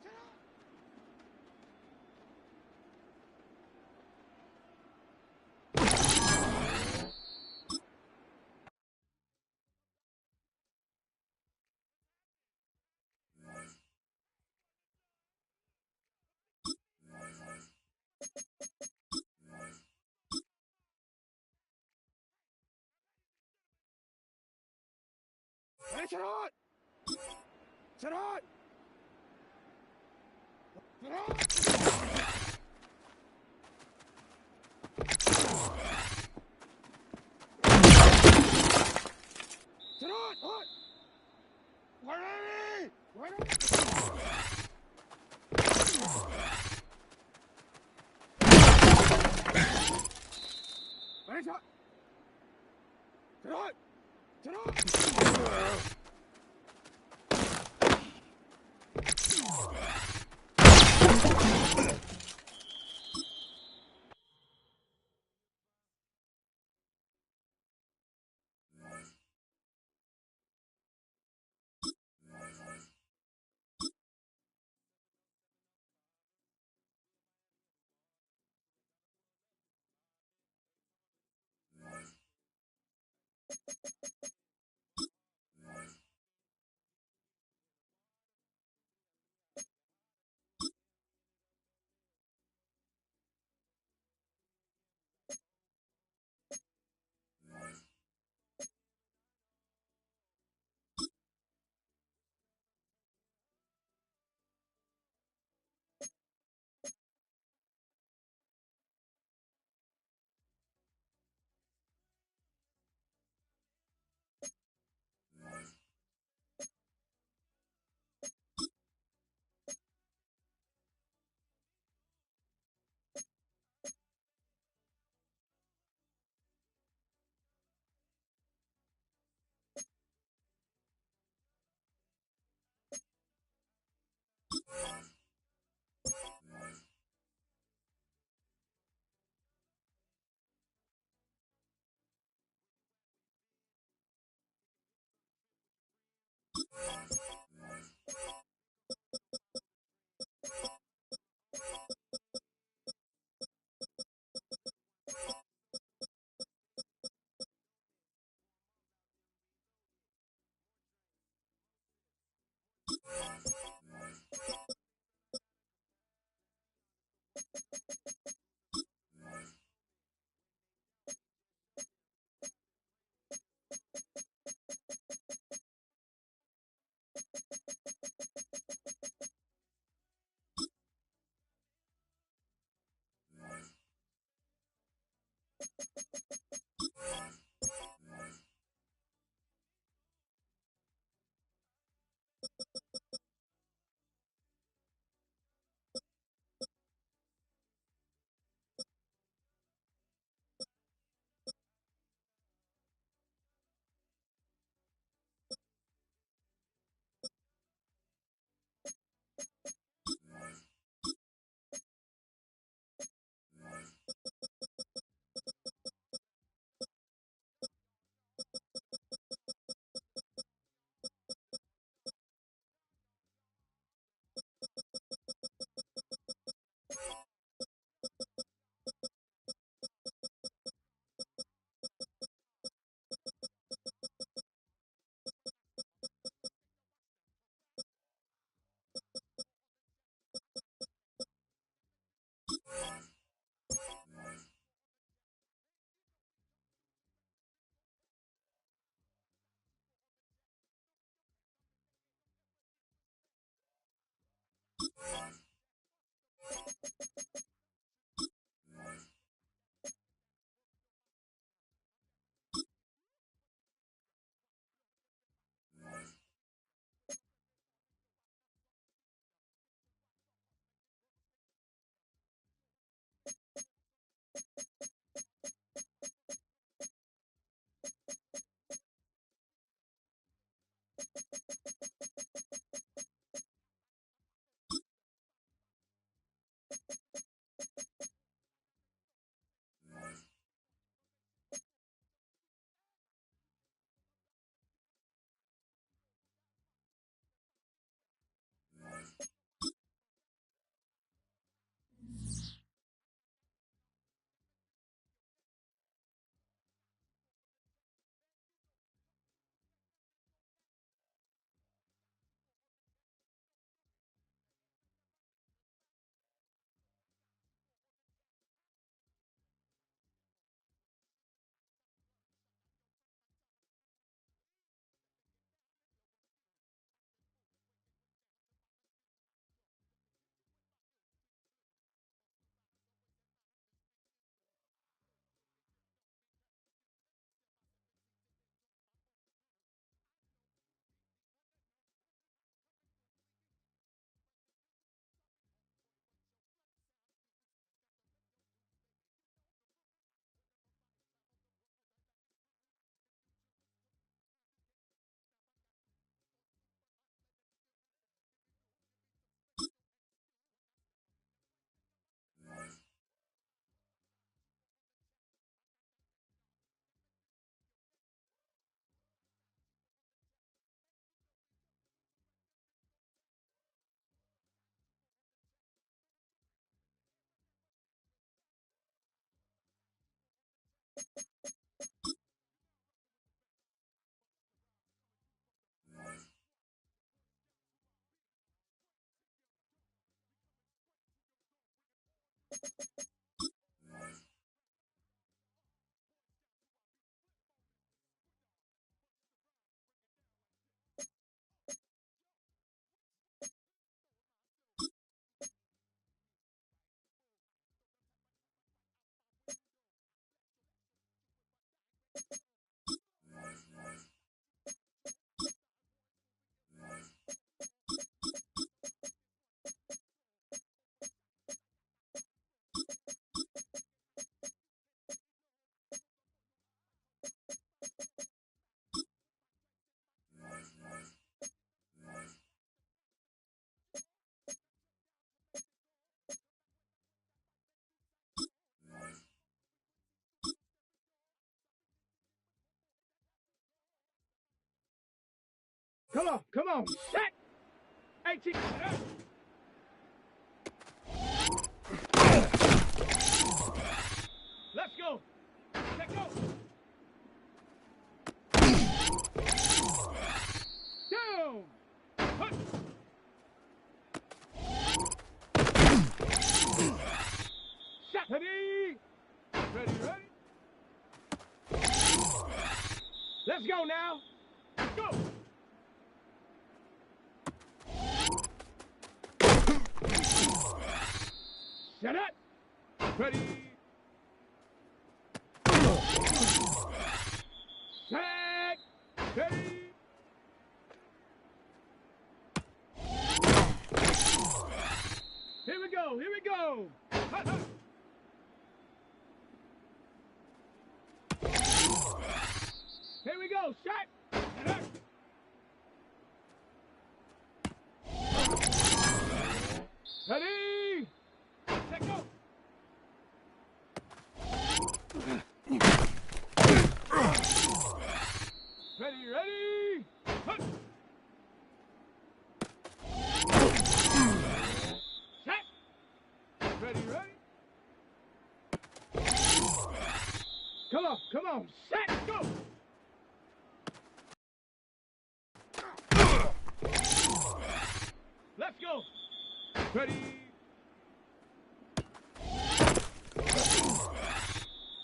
Speaker 3: Sit on. Sit on. Sit on. Sit on. Hot. 180. 180. Nice shot. Sit on. Sit on. Come on. Set. 18. Let's go. Let go. Down. Hunt. Shot. Ready. Ready. Let's go now. Go. Set up. Ready. Set. Ready. Here we go. Here we go. Hut, hut. Here we go. Shot. Set up. Ready. Set go. Ready. Hunt. Set. Ready. Come on. Set. Go. Let's go. Ready.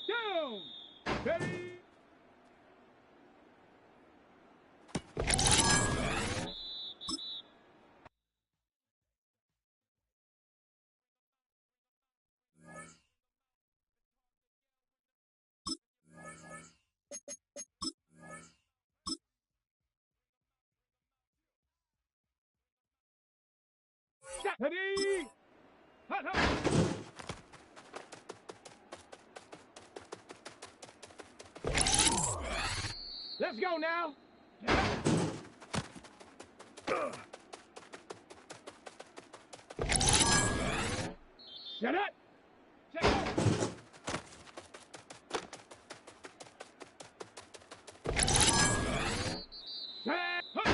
Speaker 3: Down. Ready. Ready? Hut, hut. Let's go now. Shut up. Check out. Set. Hut.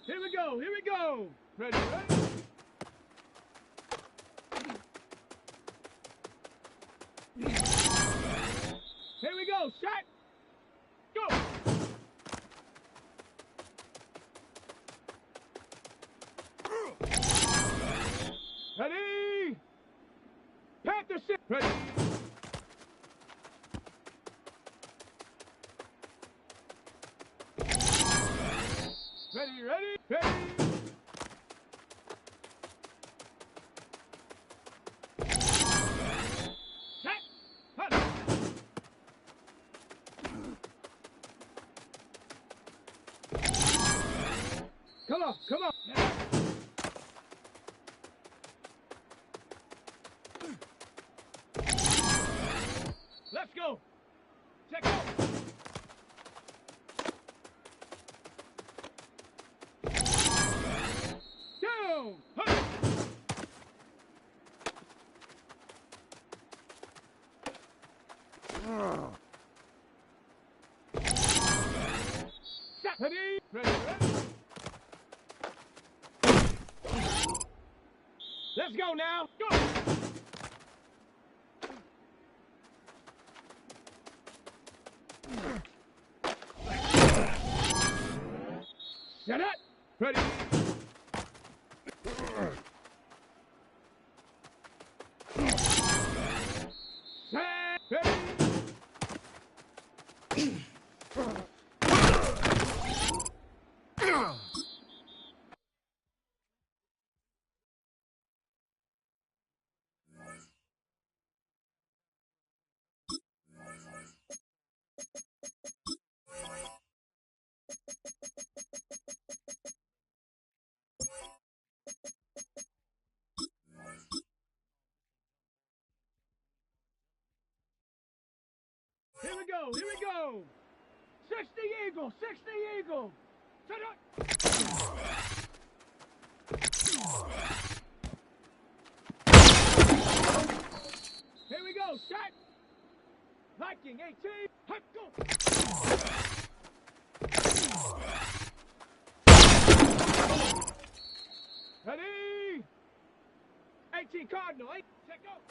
Speaker 3: Here we go. Here we go. Ready, ready? Here we go. Shot. Go. Ready? Panther six. Ready? Ready, ready, ready. Set. Hut. Come on, come on. Let's go. Check out. Down. Hut. Set. Ready? Ready, ready. Let's go now. Go. Set up. Ready. Set. Ready. Here we go, here we go. 60 Eagle, 60 Eagle. Set up. Here we go, shot. Viking 18, hut, go. Ready? 18 Cardinal, 8, check out.